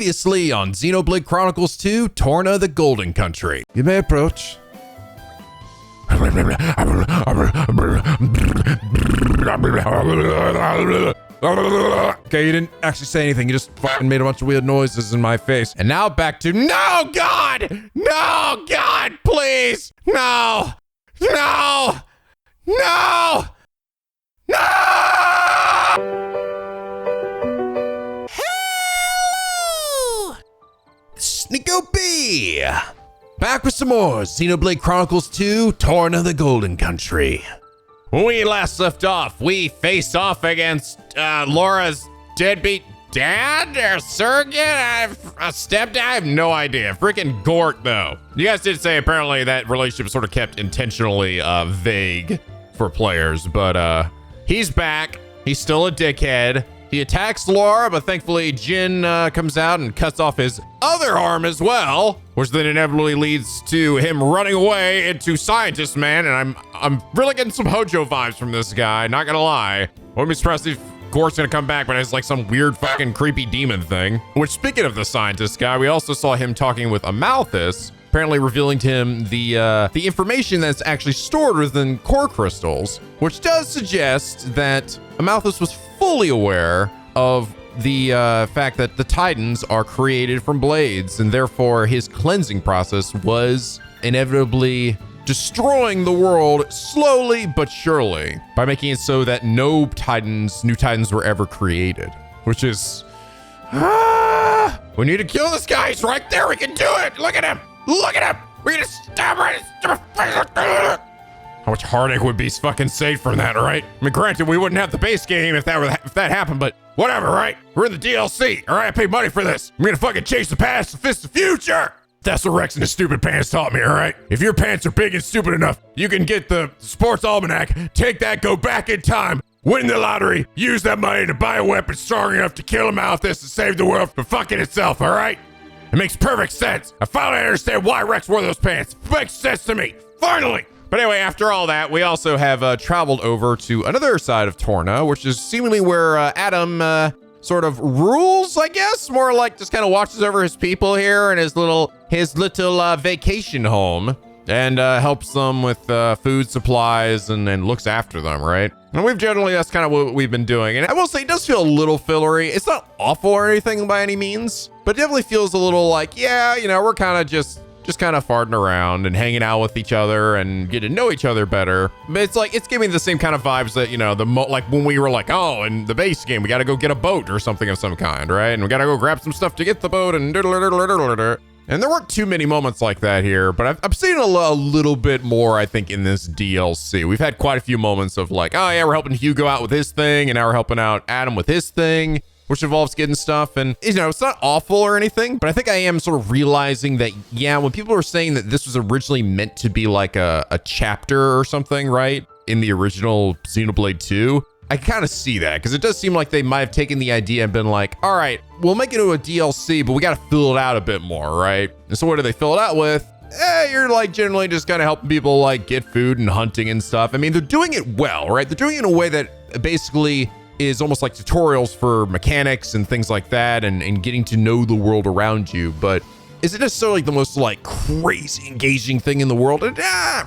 Previously on Xenoblade Chronicles 2, Torna the Golden Country. You may approach. Okay, you didn't actually say anything. You just fucking made a bunch of weird noises in my face. And now back to, no, God! No, God, please! No! No! No! No! Hello! NicoB! Back with some more Xenoblade Chronicles 2, Torna the Golden Country. When we last left off, we faced off against Lora's deadbeat dad or surrogate, stepdad, I have no idea. Freaking Gort, though. You guys did say apparently that relationship was sort of kept intentionally vague for players, but he's back. He's still a dickhead. He attacks Lora, but thankfully Jin comes out and cuts off his other arm as well, which then inevitably leads to him running away into Scientist Man, and I'm really getting some Hojo vibes from this guy, not gonna lie. Wouldn't be surprised if Gort's gonna come back, but it's like some weird fucking creepy demon thing. Which, speaking of the Scientist guy, we also saw him talking with Amalthus, apparently revealing to him the information that's actually stored within core crystals, which does suggest that Amalthus was fully aware of the fact that the Titans are created from blades, and therefore his cleansing process was inevitably destroying the world slowly but surely by making it so that no new Titans were ever created, which is, we need to kill this guy. He's right there. We can do it. Look at him. Look at him! We're gonna stab right. How much heartache would be fucking saved from that, right? I mean, granted, we wouldn't have the base game if that happened, but whatever, right? We're in the DLC, all right? I paid money for this. I'm gonna fucking chase the past and fist the future. That's what Rex and his stupid pants taught me, all right? If your pants are big and stupid enough, you can get the sports almanac, take that, go back in time, win the lottery, use that money to buy a weapon strong enough to kill Amalthus and save the world from fucking itself, all right? It makes perfect sense. I finally understand why Rex wore those pants. It makes sense to me. Finally. But anyway, after all that, we also have traveled over to another side of Torna, which is seemingly where Addam sort of rules, I guess. More like just kind of watches over his people here in his little vacation home, and helps them with food supplies and looks after them, right? And that's kind of what we've been doing. And I will say it does feel a little fillery. It's not awful or anything by any means, but it definitely feels a little like, yeah, you know, we're kind of just kind of farting around and hanging out with each other and getting to know each other better. But it's like, it's giving me the same kind of vibes that, you know, like when we were like, oh, in the base game, we got to go get a boat or something of some kind, right? And we got to go grab some stuff to get the boat and and there weren't too many moments like that here, but I've seen a little bit more, I think, in this DLC. We've had quite a few moments of like, oh yeah, we're helping Hugo out with his thing, and now we're helping out Addam with his thing, which involves getting stuff. And, you know, it's not awful or anything, but I think I am sort of realizing that, yeah, when people were saying that this was originally meant to be like a chapter or something, right, in the original Xenoblade 2, I kind of see that, because it does seem like they might have taken the idea and been like, all right, we'll make it into a DLC, but we got to fill it out a bit more, right? And so what do they fill it out with? You're like generally just kind of helping people like get food and hunting and stuff. I mean, they're doing it well, right? They're doing it in a way that basically is almost like tutorials for mechanics and things like that, and getting to know the world around you. But is it necessarily the most like crazy engaging thing in the world?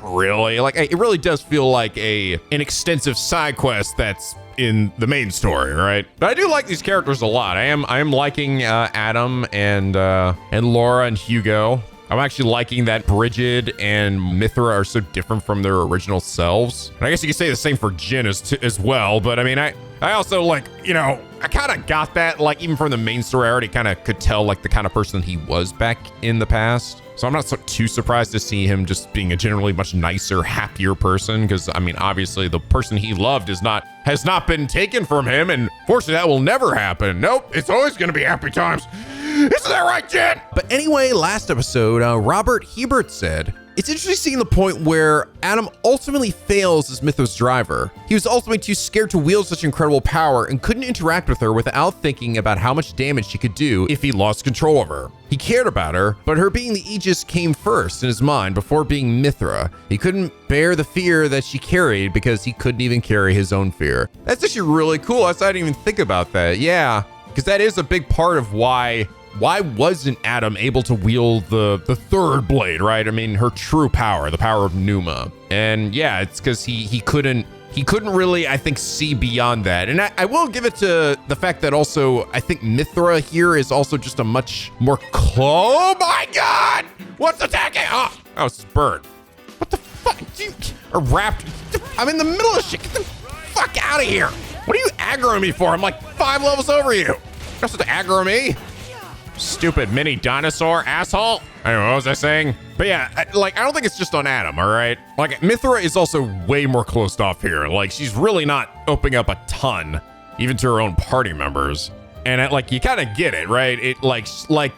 Really. Like, it really does feel like an extensive side quest that's in the main story, right? But I do like these characters a lot. I am liking Addam and Lora and Hugo. I'm actually liking that Bridget and Mithra are so different from their original selves. And I guess you could say the same for Jin as well. But I mean, I also, like, you know, I kind of got that, like, even from the main story, I already kind of could tell, like, the kind of person he was back in the past. So I'm not too surprised to see him just being a generally much nicer, happier person. Because, I mean, obviously the person he loved has not been taken from him. And fortunately, that will never happen. Nope, it's always going to be happy times. Isn't that right, Jen? But anyway, last episode, Robert Hebert said, it's interesting seeing the point where Addam ultimately fails as Mythos' driver. He was ultimately too scared to wield such incredible power and couldn't interact with her without thinking about how much damage she could do if he lost control of her. He cared about her, but her being the Aegis came first in his mind before being Mithra. He couldn't bear the fear that she carried because he couldn't even carry his own fear. That's actually really cool. I didn't even think about that. Yeah, because that is a big part of why why wasn't Addam able to wield the third blade, right? I mean, her true power, the power of Numa. And yeah, it's because he couldn't really, I think, see beyond that. And I will give it to the fact that also, I think Mithra here is also just a much more oh my God! What's attacking? Oh, it's a bird. What the fuck? A raptor? I'm in the middle of shit. Get the fuck out of here. What are you aggroing me for? I'm like 5 levels over you. You're supposed to aggro me? Stupid mini dinosaur asshole. Anyway, what was I saying? But yeah, I don't think it's just on Addam, all right? Like, Mithra is also way more closed off here. Like, she's really not opening up a ton, even to her own party members. And you kind of get it, right? It like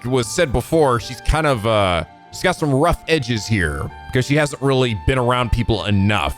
was said before, she's kind of, she's got some rough edges here because she hasn't really been around people enough.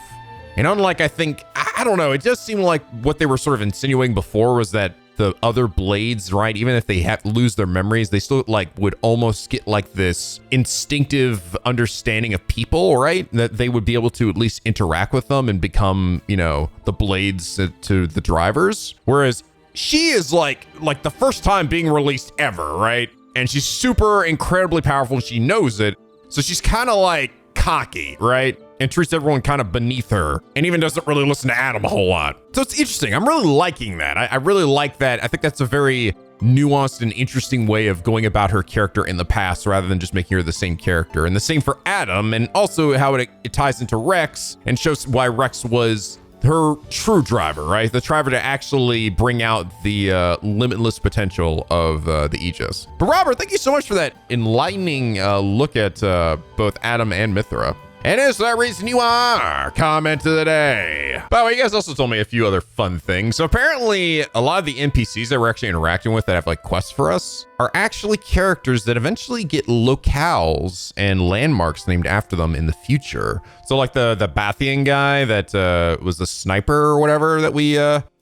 And unlike, I think, I don't know, it just seemed like what they were sort of insinuating before was that the other blades, right, even if they lose their memories, they still would almost get this instinctive understanding of people, right? That they would be able to at least interact with them and become, the blades to the drivers. Whereas she is like the first time being released ever, right? And she's super incredibly powerful and she knows it. So she's kind of cocky, right? And treats everyone kind of beneath her and even doesn't really listen to Addam a whole lot. So it's interesting. I'm really liking that. I really like that. I think that's a very nuanced and interesting way of going about her character in the past rather than just making her the same character. And the same for Addam, and also how it ties into Rex and shows why Rex was her true driver, right? The driver to actually bring out the limitless potential of the Aegis. But Robert, thank you so much for that enlightening look at both Addam and Mithra. And is that reason you are comment of the day. By the way, you guys also told me a few other fun things. So apparently a lot of the NPCs that we're actually interacting with that have quests for us are actually characters that eventually get locales and landmarks named after them in the future. So the Bathian guy that was the sniper or whatever that we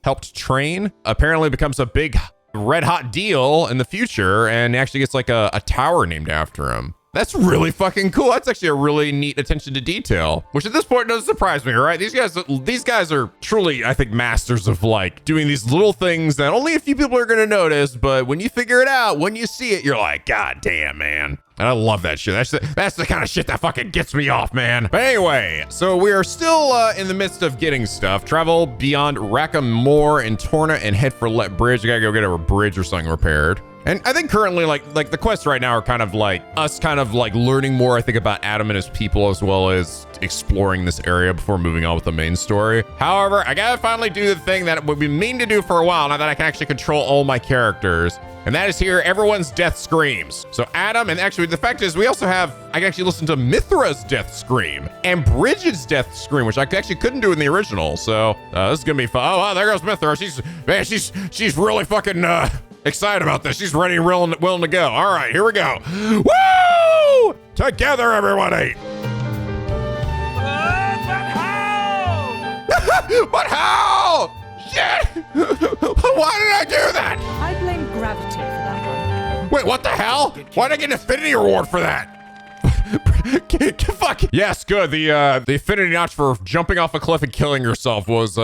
helped train apparently becomes a big red hot deal in the future and actually gets a tower named after him. That's really fucking cool. That's actually a really neat attention to detail, which at this point doesn't surprise me, right? These guys are truly, I think, masters of doing these little things that only a few people are going to notice. But when you figure it out, when you see it, you're like, God damn, man. And I love that shit. That's the kind of shit that fucking gets me off, man. But anyway, so we are still in the midst of getting stuff. Travel beyond Rackham Moor and Torna and head for Let Bridge. I gotta go get a bridge or something repaired. And I think currently, the quests right now are kind of us kind of learning more, I think, about Addam and his people, as well as exploring this area before moving on with the main story. However, I gotta finally do the thing that we've been meaning to do for a while, now that I can actually control all my characters. And that is hear everyone's death screams. So Addam, and actually the fact is I can actually listen to Mithra's death scream and Bridget's death scream, which I actually couldn't do in the original. So this is gonna be fun. Oh, wow, there goes Mithra. She's really fucking excited about this. She's ready and willing to go. All right, here we go. Woo! Together, everybody. But how? But how? Shit! Why did I do that? I blame gravity for that one. Wait, what the hell? Why did I get an affinity reward for that? Fuck. Yes, good. The affinity notch for jumping off a cliff and killing yourself was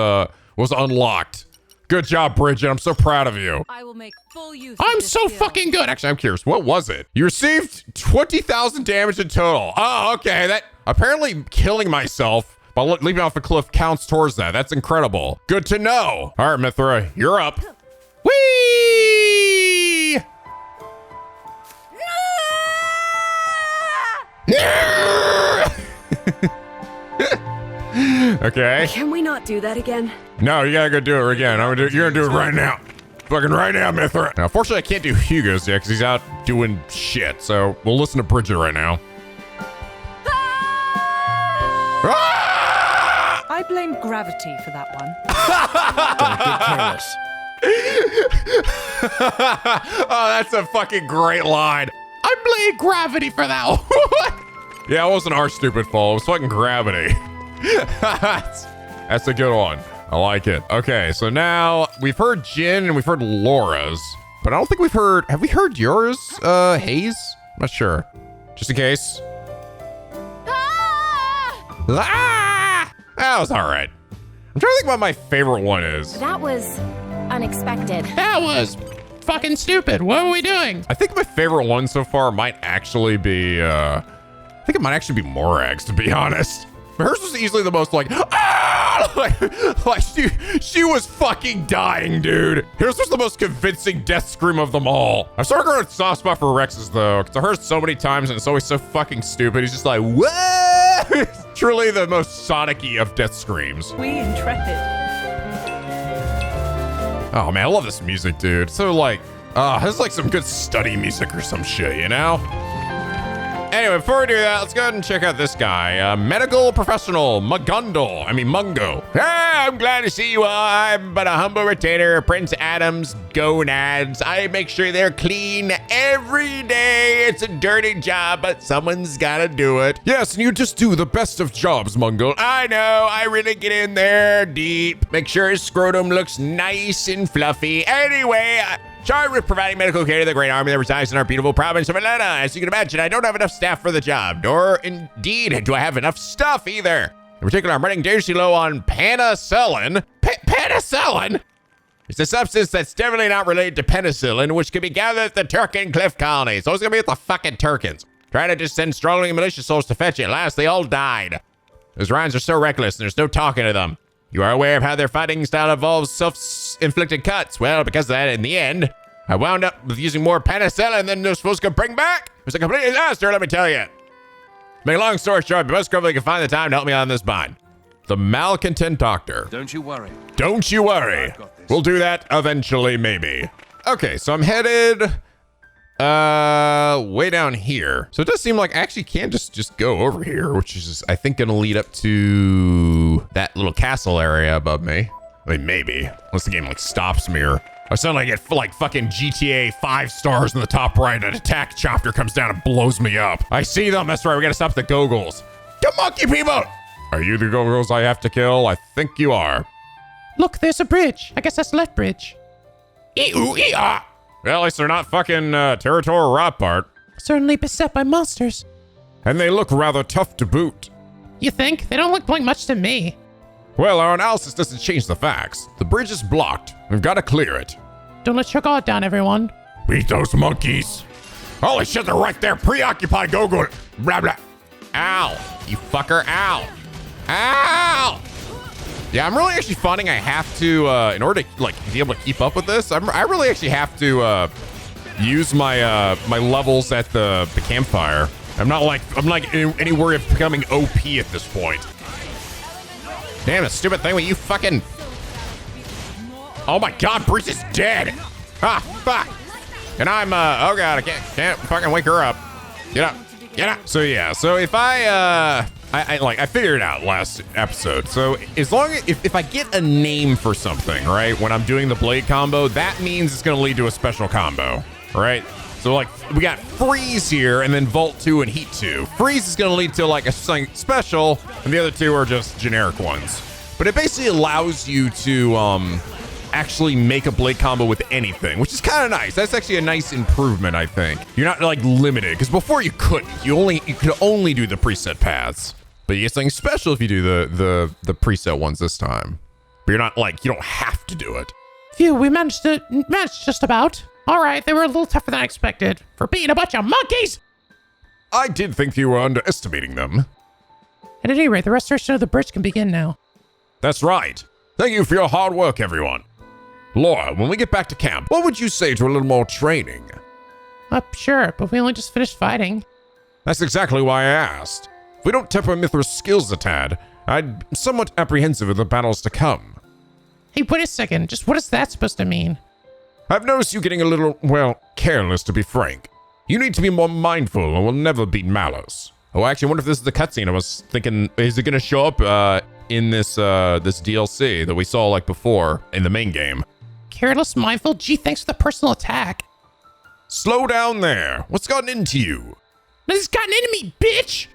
unlocked. Good job, Bridget. I'm so proud of you. I will make full use. I'm so fucking good. Actually, I'm curious. What was it? You received 20,000 damage in total. Oh, okay. That apparently killing myself by leaping off a cliff counts towards that. That's incredible. Good to know. All right, Mithra, you're up. Whee! Okay. Can we not do that again? No, you gotta go do it again. You're gonna do it right now. Fucking right now, Mithra. Now, unfortunately, I can't do Hugo's yet because he's out doing shit. So we'll listen to Bridget right now. Ah! I blame gravity for that one. Don't get careless. Oh, that's a fucking great line. I blame gravity for that one. Yeah, it wasn't our stupid fault. It was fucking gravity. That's a good one. I like it. Okay, so now we've heard Jin and we've heard Lora's, but I don't think we've heard. Have we heard yours, Hayes? I'm not sure. Just in case. Ah! That was all right. I'm trying to think what my favorite one is. That was unexpected. That was fucking stupid. What are we doing? I think my favorite one so far might actually be, I think it might actually be Morags, to be honest. Hers was easily the most like, ah! like she was fucking dying, dude. Hers was the most convincing death scream of them all. I'm starting to grow a soft spot for Rex's though, because I heard so many times and it's always so fucking stupid. He's just like, what? It's truly the most Sonic-y of death screams. We intrepid. Oh man, I love this music, dude. So like, this is like some good study music or some shit, you know? Anyway, before we do that, let's go ahead and check out this guy. Medical professional, Mungo. Hey, I'm glad to see you all. I'm but a humble retainer of Prince Addam's gonads. I make sure they're clean every day. It's a dirty job, but someone's gotta do it. Yes, and you just do the best of jobs, Mungo. I know, I really get in there deep. Make sure his scrotum looks nice and fluffy. Anyway, charged with providing medical care to the great army that resides in our beautiful province of Atlanta. As you can imagine, I don't have enough staff for the job, nor indeed do I have enough stuff either. In particular, I'm running dangerously low on penicillin. Penicillin? It's a substance that's definitely not related to penicillin, which can be gathered at the Turkin Cliff Colony. So it's gonna be at the fucking Turkins. Trying to just send struggling militia souls to fetch it. Last, they all died. Those Ryans are so reckless, and there's no talking to them. You are aware of how their fighting style involves self-inflicted cuts. Well, because of that, in the end, I wound up with using more penicillin than they're supposed to bring back. It was a complete disaster, let me tell you. Make a long story short, but most probably can find the time to help me on this bind. The malcontent doctor. Don't you worry. Don't you worry. We'll do that eventually, maybe. Okay, so I'm headed way down here. So it does seem like I actually can just go over here, which is just, I think, gonna lead up to that little castle area above me. I mean, maybe, unless the game like stops me, or I suddenly get like fucking GTA 5 stars in the top right, and an attack chopper comes down and blows me up. I see them, that's right, we gotta stop the Googles. The monkey people! Are you the Googles I have to kill? I think you are. Look, there's a bridge. I guess that's left bridge. Well, at least they're not fucking territorial rot part. Certainly beset by monsters. And they look rather tough to boot. You think? They don't look like much to me. Well, our analysis doesn't change the facts. The bridge is blocked. We've got to clear it. Don't let your guard down, everyone. Beat those monkeys. Holy shit, they're right there. Preoccupied. Go. Blah, blah. Ow. You fucker. Ow. Ow. Yeah, I'm really actually finding I have to, in order to like be able to keep up with this, I really actually have to use my my levels at the campfire. I'm like any worry of becoming OP at this point. Damn, a stupid thing with you fucking. Oh my God, Breeze is dead. Ah, fuck. And I'm oh God, I can't fucking wake her up. Get up. So yeah, so if I figured it out last episode. So as long as if I get a name for something, right, when I'm doing the blade combo, that means it's gonna lead to a special combo, right? So like we got freeze here and then Vault 2 and Heat 2. Freeze is gonna lead to like a something special, and the other two are just generic ones. But it basically allows you to actually make a blade combo with anything, which is kind of nice. That's actually a nice improvement, I think. You're not like limited, because before you couldn't. You could only do the preset paths. But you get something special if you do the preset ones this time. But you're not like, you don't have to do it. Phew, we managed just about. All right, they were a little tougher than I expected. For being a bunch of monkeys! I did think you were underestimating them. At any rate, the restoration of the bridge can begin now. That's right. Thank you for your hard work, everyone. Lora, when we get back to camp, what would you say to a little more training? Sure, but we only just finished fighting. That's exactly why I asked. If we don't temper Mithra's skills a tad, I'd be somewhat apprehensive of the battles to come. Hey, wait a second. Just what is that supposed to mean? I've noticed you getting a little, well, careless, to be frank. You need to be more mindful or we'll never beat Malos. Oh, actually, I wonder if this is the cutscene. I was thinking, is it going to show up in this this DLC that we saw like before in the main game? Careless, mindful? Gee, thanks for the personal attack. Slow down there. What's gotten into you? This has gotten into me, bitch!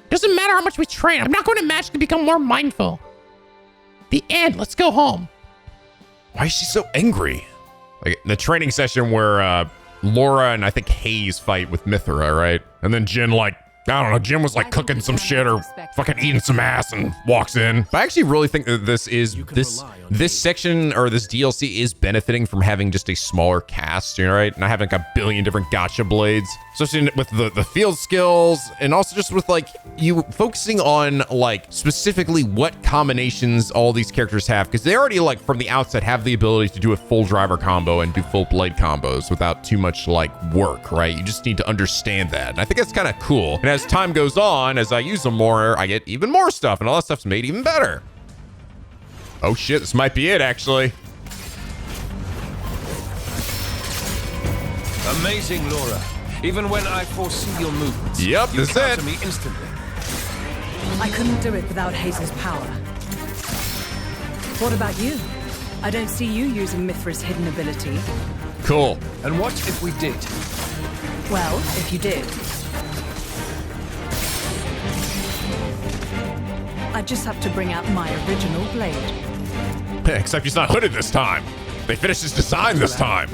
Doesn't matter how much we train. I'm not going to magically become more mindful. The end. Let's go home. Why is she so angry? Like the training session where Lora and I think Hayes fight with Mithra, right? And then Jin like I don't know, Jim was like cooking some shit or fucking eating some ass and walks in. But I actually really think that this section or this DLC is benefiting from having just a smaller cast, you know, right? Not having like a billion different gotcha blades, especially with the field skills, and also just with like you focusing on like specifically what combinations all these characters have, because they already like from the outset have the ability to do a full driver combo and do full blade combos without too much like work, right? You just need to understand that. And I think that's kind of cool. And as time goes on, as I use them more, I get even more stuff, and all that stuff's made even better. Oh shit, this might be it actually. Amazing, Lora. Even when I foresee your movements, Yep, you that's counter it. me instantly. I couldn't do it without Hazel's power. What about you? I don't see you using Mithra's hidden ability. Cool. And what if we did? Well, if you did, I just have to bring out my original blade. Except he's not hooded this time. They finished his design this time.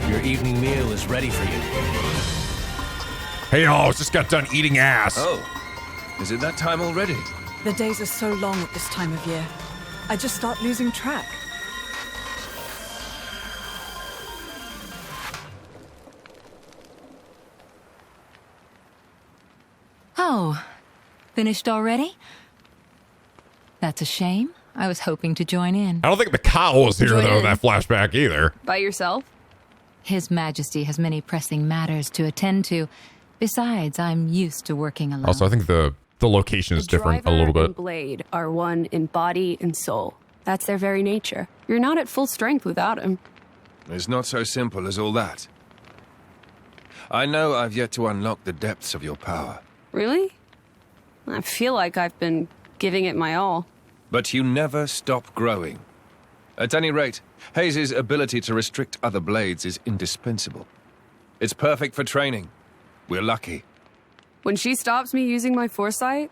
Your evening meal is ready for you. Hey, I just got done eating ass. Oh, is it that time already? The days are so long at this time of year. I just start losing track. Oh, finished already? That's a shame. I was hoping to join in. I don't think the cow was here Join though in in. that flashback either. By yourself? His Majesty has many pressing matters to attend to. Besides, I'm used to working alone. Also, I think the location is different a little Driver bit. and blade are one in body and soul. That's their very nature. You're not at full strength without him. It's not so simple as all that. I know I've yet to unlock the depths of your power. Really? I feel like I've been giving it my all. But you never stop growing. At any rate, Hayes' ability to restrict other blades is indispensable. It's perfect for training. We're lucky. When she stops me using my foresight,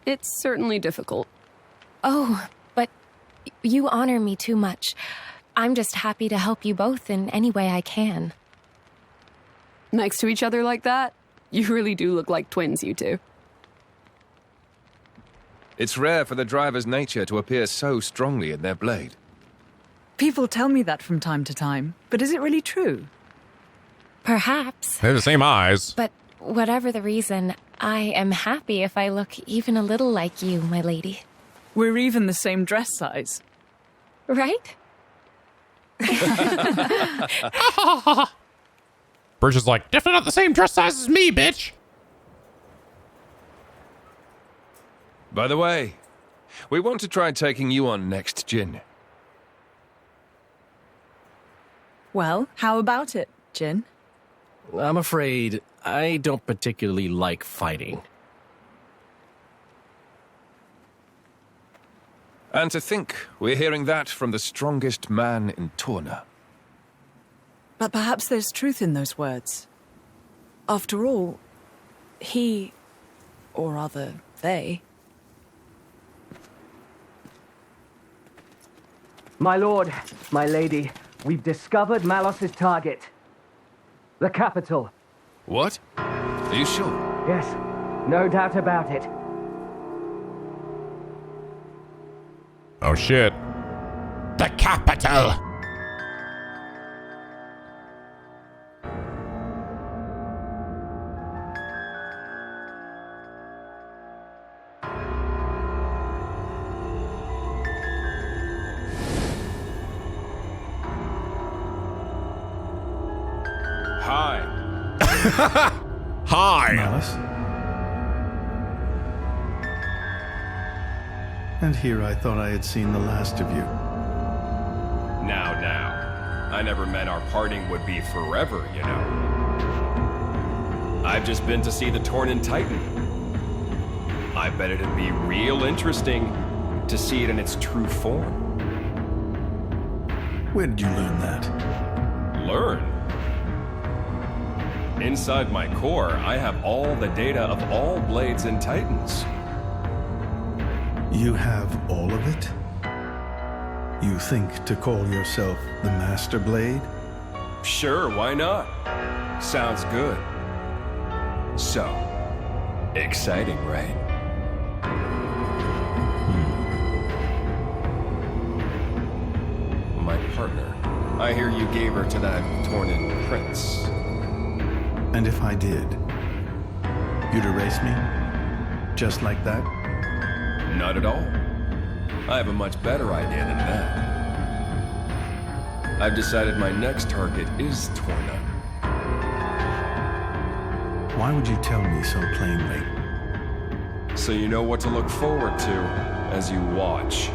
it's certainly difficult. Oh, but you honor me too much. I'm just happy to help you both in any way I can. Next to each other like that, you really do look like twins, you two. It's rare for the driver's nature to appear so strongly in their blade. People tell me that from time to time, but is it really true? Perhaps. They have the same eyes. But whatever the reason, I am happy if I look even a little like you, my lady. We're even the same dress size. Right? Birch is like, definitely not the same dress size as me, bitch. By the way, we want to try taking you on next, Jin. Well, how about it, Jin? I'm afraid I don't particularly like fighting. And to think we're hearing that from the strongest man in Torna. But perhaps there's truth in those words. After all, he, or rather, they... My lord, my lady, we've discovered Malos' target. The capital. What? Are you sure? Yes, no doubt about it. Oh shit. The capital. Hi. Hi. Malos. And here I thought I had seen the last of you. Now. I never meant our parting would be forever, you know. I've just been to see the Tornan Titan. I bet it'd be real interesting to see it in its true form. Where did you learn that? Learn? Inside my core, I have all the data of all blades and titans. You have all of it? You think to call yourself the Master Blade? Sure, why not? Sounds good. So, exciting, right? My partner. I hear you gave her to that Tornan prince. And if I did, you'd erase me? Just like that? Not at all. I have a much better idea than that. I've decided my next target is Torna. Why would you tell me so plainly? So you know what to look forward to as you watch.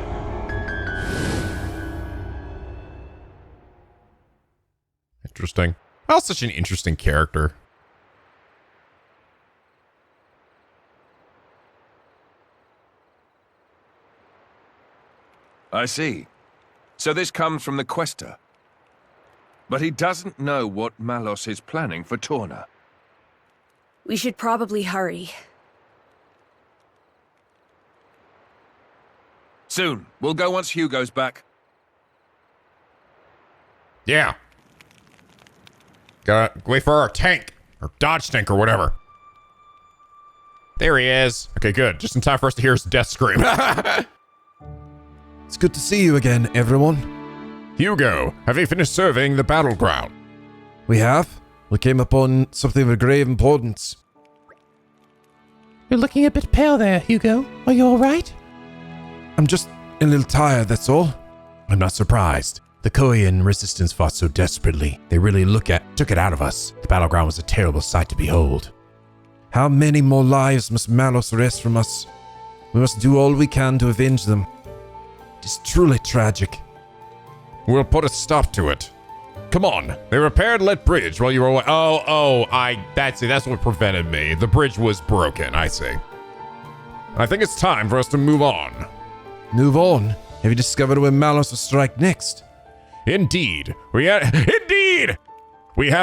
Interesting. Well, such an interesting character. I see. So this comes from the Quester. But he doesn't know what Malos is planning for Torna. We should probably hurry. Soon. We'll go once Hugo's back. Yeah. Gotta wait for our tank. Or dodge tank or whatever. There he is. Okay, good. Just in time for us to hear his death scream. It's good to see you again, everyone. Hugo, have you finished surveying the battleground? We have. We came upon something of grave importance. You're looking a bit pale there, Hugo. Are you alright? I'm just a little tired, that's all. I'm not surprised. The Korean resistance fought so desperately. They really took it out of us. The battleground was a terrible sight to behold. How many more lives must Malos wrest from us? We must do all we can to avenge them. It is truly tragic. We'll put a stop to it. Come on. They repaired Let Bridge while you were away. That's what prevented me. The bridge was broken, I see. I think it's time for us to move on. Move on? Have you discovered where Malos will strike next? Indeed. We had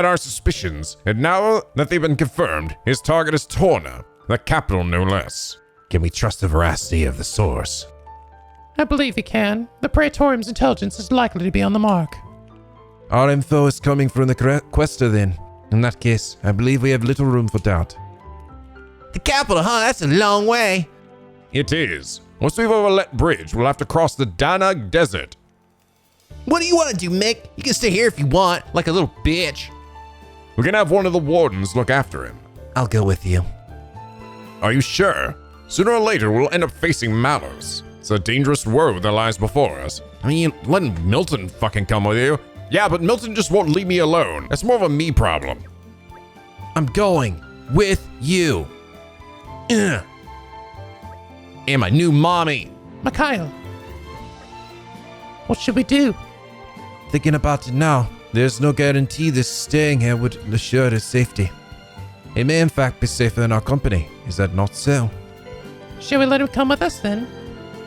our suspicions, and now that they've been confirmed, his target is Torna, the capital no less. Can we trust the veracity of the source? I believe we can. The Praetorium's intelligence is likely to be on the mark. Our info is coming from the Quester then. In that case, I believe we have little room for doubt. The capital, huh? That's a long way. It is. Once we've over Let Bridge, we'll have to cross the Dannagh Desert. What do you want to do, Mick? You can stay here if you want, like a little bitch. We can have one of the wardens look after him. I'll go with you. Are you sure? Sooner or later, we'll end up facing Malos. It's a dangerous road that lies before us. I mean, letting Milton fucking come with you. Yeah, but Milton just won't leave me alone. That's more of a me problem. I'm going with you. And my new mommy. Mikhail. What should we do? Thinking about it now, there's no guarantee this staying here would assure his safety. He may in fact be safer in our company. Is that not so? Shall we let him come with us then?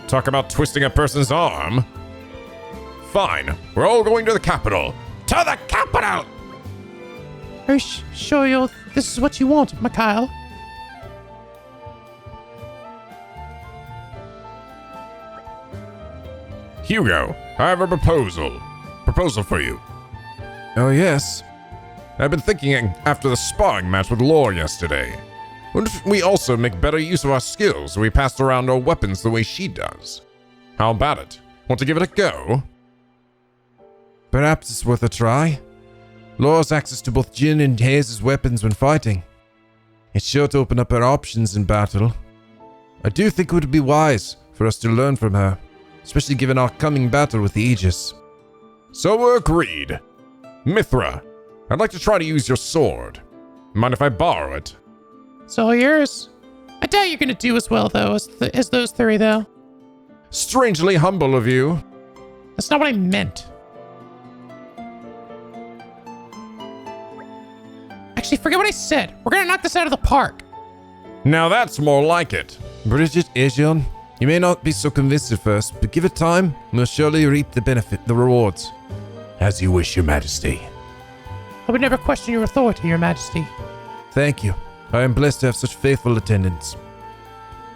Talk about twisting a person's arm. Fine. We're all going to the capital. To the capital! Are you sure this is what you want, Mikhail? Hugo, I have a proposal. Proposal for you. Oh, yes. I've been thinking after the sparring match with Lora yesterday. What if we also make better use of our skills so we pass around our weapons the way she does? How about it? Want to give it a go? Perhaps it's worth a try. Lora's access to both Jin and Hayes' weapons when fighting. It's sure to open up her options in battle. I do think it would be wise for us to learn from her, especially given our coming battle with the Aegis. So we're agreed. Mithra, I'd like to try to use your sword. Mind if I borrow it? It's all yours. I doubt you're gonna do as well, though, as those three, though. Strangely humble of you. That's not what I meant. Actually, forget what I said. We're gonna knock this out of the park. Now that's more like it. Bridget, Aegon, you may not be so convinced at first, but give it time, and we'll surely reap the rewards. As you wish, Your Majesty. I would never question your authority, Your Majesty. Thank you. I am blessed to have such faithful attendants.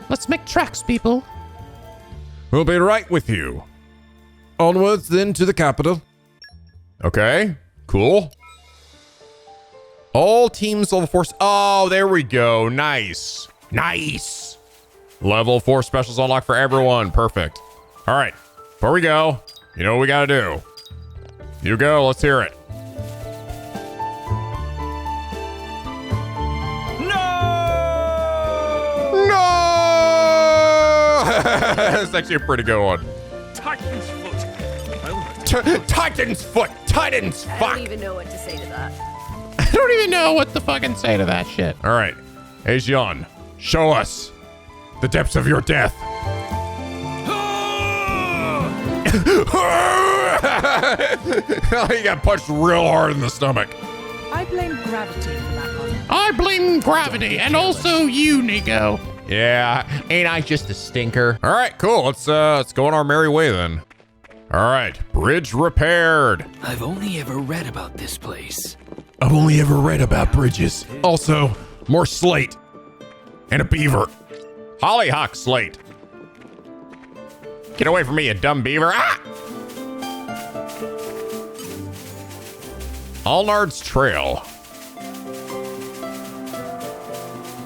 Let's make tracks, people. We'll be right with you. Onwards, then, to the capital. Okay, cool. All teams level 4. Oh, there we go. Nice. Nice. Level 4 specials unlocked for everyone. Perfect. All right. Before we go, you know what we got to do. You go. Let's hear it. That's actually a pretty good one. Titan's foot. Titan's foot. Titan's fuck. I don't even know what to say to that. I don't even know what to fucking say to that shit. All right. Hey, Jean, show us the depths of your death. He got punched real hard in the stomach. I blame gravity for that one. I blame gravity and also you, Nico. Yeah, ain't I just a stinker? All right, cool. Let's go on our merry way then. All right, bridge repaired. I've only ever read about this place. I've only ever read about bridges. Also, more slate and a beaver. Hollyhock slate. Get away from me, you dumb beaver. Ah! Alnard's Trail.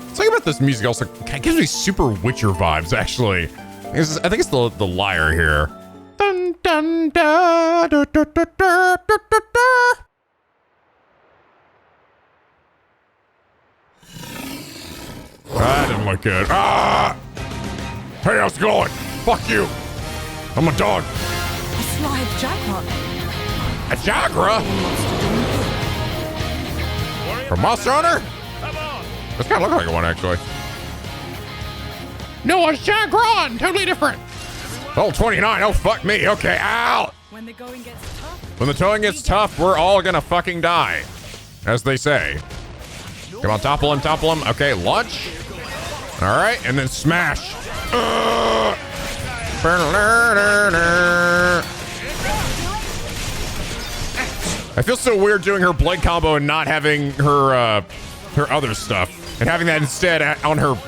Something about this music also it gives me super Witcher vibes, actually. I think it's the lyre here. Dun, dun, da, da, da, da, da, da, da. That didn't look good. Ah! Hey, how's it going? Fuck you. I'm a dog. A slide jackpot. A Jagra? From Monster Hunter? This kind of look like one, actually. No, it's Jagron. Totally different. Oh, 29. Oh, fuck me. Okay, ow. When the going gets tough. When the towing gets tough, we're all gonna fucking die. As they say. Come on, topple him, topple him. Okay, launch. All right, and then smash. I feel so weird doing her blade combo and not having her her other stuff. And having that instead on her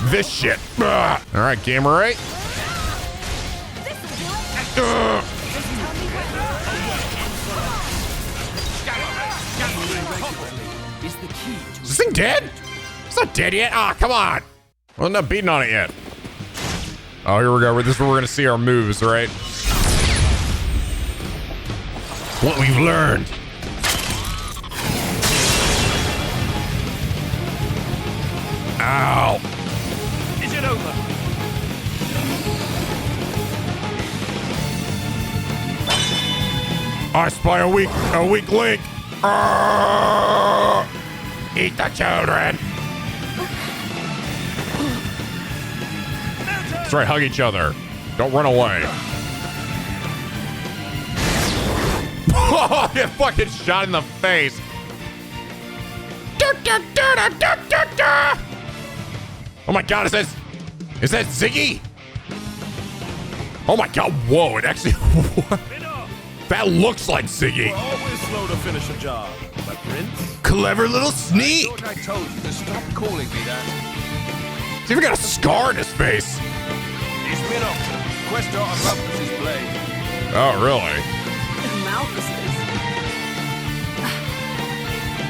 this shit. All right, gamer right. Is this thing dead? It's not dead yet. Ah, come on. Well, I'm not beating on it yet. Oh, here we go. This is where we're gonna see our moves, right? What we've learned. Ow. Is it over? I spy a weak link. Eat the children. That's right, hug each other. Don't run away. Oh, get fucking shot in the face. Oh my god, is that Ziggy? Oh my god, whoa, it actually, what? That looks like Ziggy. We're always slow to finish a job, but Prince? Clever little sneak. I thought I told you to stop calling me that. He's even got a scar in his face. He's Minnow, Questor of Malthus's blade. Oh, really? Malthus's.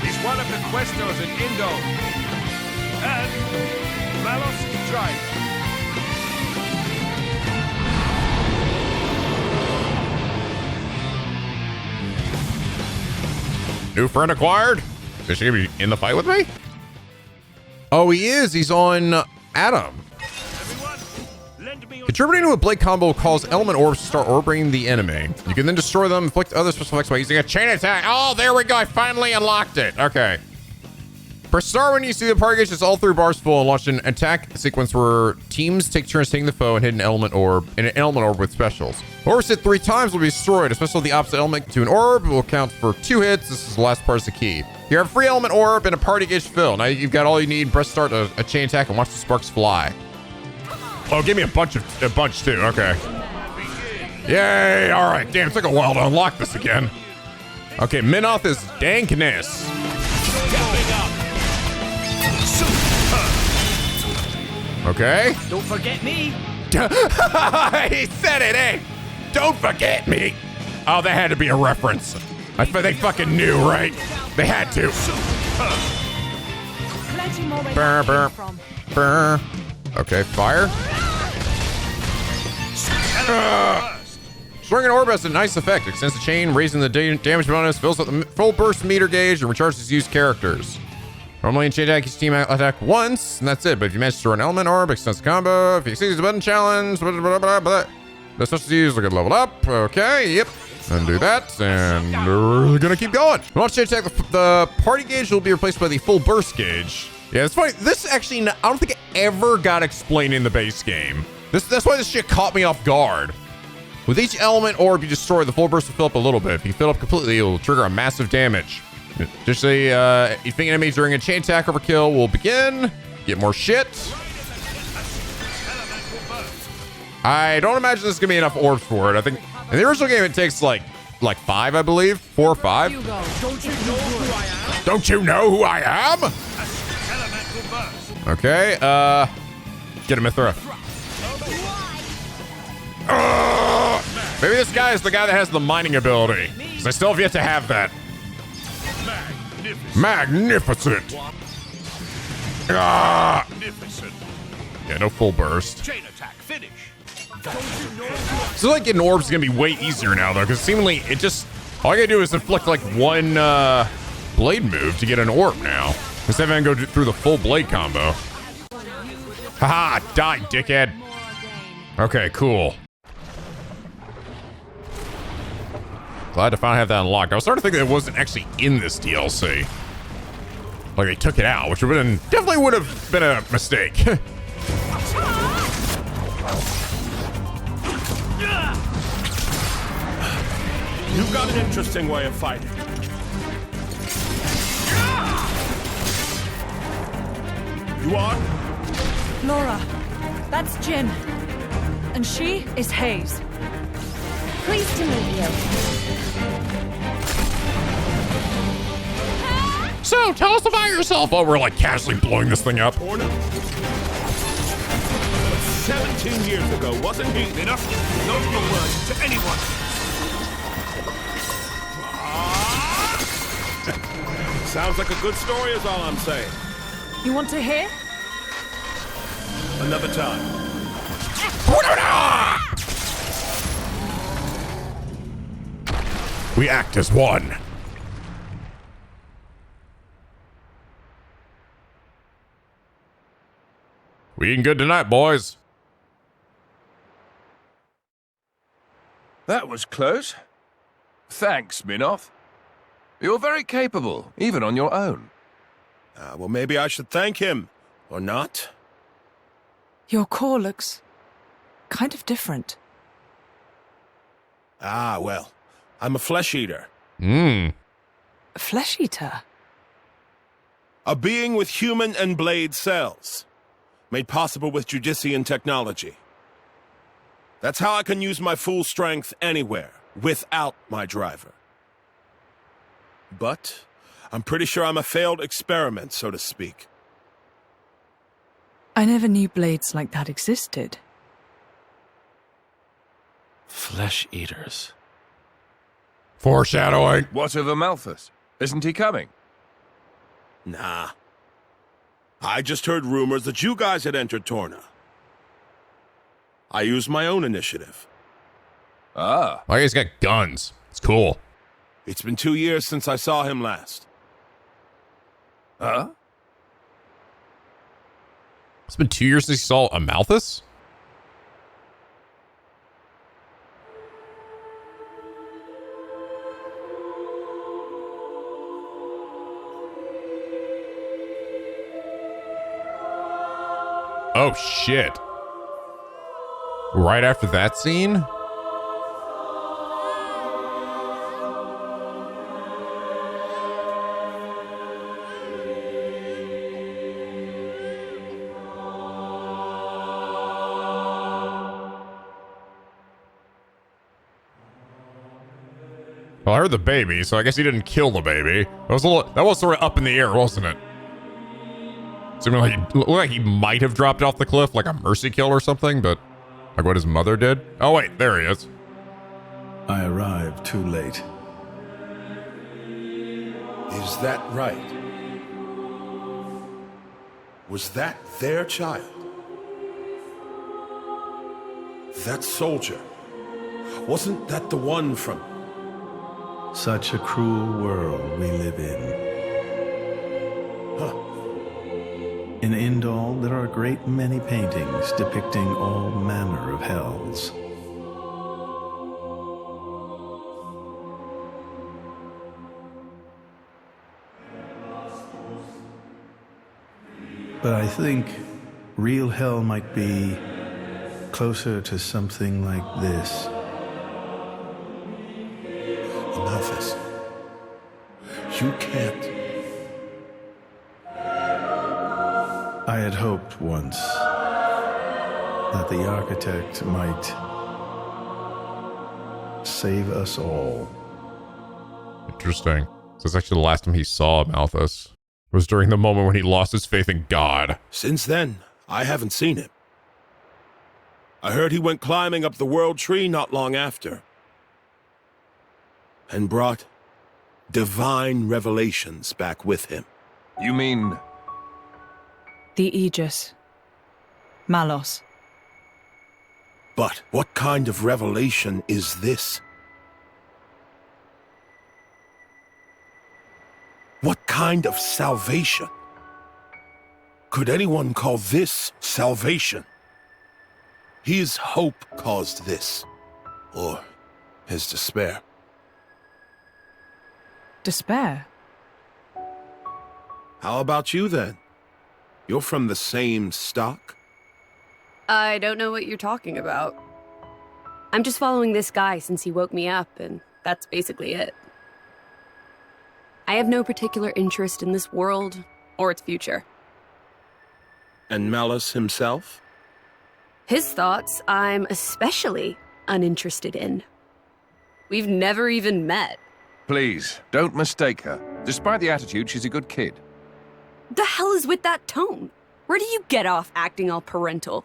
He's one of the Questors in Indo. And Malos tried. New friend acquired? Is she gonna be in the fight with me? Oh, he is. He's on Addam. Contributing to a blade combo will cause element orbs to start orbiting the enemy. You can then destroy them, inflict other special effects by using a chain attack. Oh, there we go. I finally unlocked it. Okay. Press start when you see the party gauge just all three bars full and launch an attack sequence where teams take turns hitting the foe and hit an element orb with specials. Orbs hit 3 times will be destroyed. A special of the opposite element to an orb will count for 2 hits. This is the last part is the key. You have a free element orb and a party gauge fill. Now you've got all you need. Press start a chain attack and watch the sparks fly. Oh, give me a bunch too. Okay. Yay! All right. Damn, it took a while to unlock this again. Okay, Minoth is dankness. Okay. Don't forget me. He said it, eh? Don't forget me. Oh, that had to be a reference. They fucking knew, right? They had to. Plenty more where Burr, that burr. came from. Burr. Okay, fire. Swinging orb has a nice effect. Extends the chain, raising the damage bonus, fills up the full burst meter gauge, and recharges used characters. Normally in chain attack, each team attack once, and that's it. But if you manage to throw an element orb, extends the combo. If you exceed the button challenge, blah, blah, blah, blah. The special use will get leveled up. Okay, yep. Undo that, and we're gonna keep going. Once you attack, the party gauge will be replaced by the full burst gauge. Yeah, it's funny. This actually, I don't think it ever got explained in the base game. That's why this shit caught me off guard. With each element orb you destroy, the full burst will fill up a little bit. If you fill up completely, it will trigger a massive damage. Just a defeating enemies during a chain attack overkill will begin. Get more shit. I don't imagine there's gonna be enough orbs for it. I think in the original game it takes like 5, I believe. 4 or 5. Don't you know who I am? Okay, get a Mithra. Maybe this guy is the guy that has the mining ability. Because I still have yet to have that. Magnificent. Magnificent. Yeah, no full burst. Chain attack finish. So like getting orbs is gonna be way easier now though, because seemingly it just all I gotta do is inflict like one blade move to get an orb now. Instead of having to go through the full blade combo. Haha, die, dickhead. Okay, cool. Glad to finally have that unlocked. I was starting to think that it wasn't actually in this DLC. Like they took it out, which definitely would have been a mistake. You've got an interesting way of fighting. You are? Lora, that's Jin. And she is Hayes. Pleased to meet you. So, tell us about yourself. Oh, we're like casually blowing this thing up. Torna? 17 years ago, wasn't he enough? No more words to anyone. Sounds like a good story is all I'm saying. You want to hear? Another time. We act as one. We eating good tonight, boys. That was close. Thanks, Minoth. You're very capable, even on your own. Well, maybe I should thank him, or not. Your core looks kind of different. Well, I'm a flesh eater. A flesh eater? A being with human and blade cells, made possible with Judician technology. That's how I can use my full strength anywhere, without my driver. But I'm pretty sure I'm a failed experiment, so to speak. I never knew blades like that existed. Flesh eaters. Foreshadowing. What of Amalthus? Isn't he coming? Nah. I just heard rumors that you guys had entered Torna. I used my own initiative. Oh, he's got guns. It's cool. It's been 2 years since I saw him last. Huh? It's been 2 years since he saw Amalthus? Oh, shit. Right after that scene? Well, I heard the baby, so I guess he didn't kill the baby. That was sort of up in the air, wasn't it? Seemed like he might have dropped off the cliff, like a mercy kill or something, but like what his mother did. Oh wait, there he is. I arrived too late. Is that right? Was that their child? That soldier, wasn't that the one from... Such a cruel world we live in. Huh. In Indal, there are a great many paintings depicting all manner of hells. But I think real hell might be closer to something like this. Amalthus, you can't. I had hoped once that the architect might save us all. Interesting. So it's actually the last time he saw Amalthus was during the moment when he lost his faith in God. Since then, I haven't seen him. I heard he went climbing up the World Tree not long after, and brought divine revelations back with him. You mean... The Aegis. Malos. But what kind of revelation is this? What kind of salvation? Could anyone call this salvation? His hope caused this, or his despair. Despair? How about you then? You're from the same stock? I don't know what you're talking about. I'm just following this guy since he woke me up, and that's basically it. I have no particular interest in this world or its future. And Malos himself? His thoughts, I'm especially uninterested in. We've never even met. Please, don't mistake her. Despite the attitude, she's a good kid. The hell is with that tone? Where do you get off acting all parental?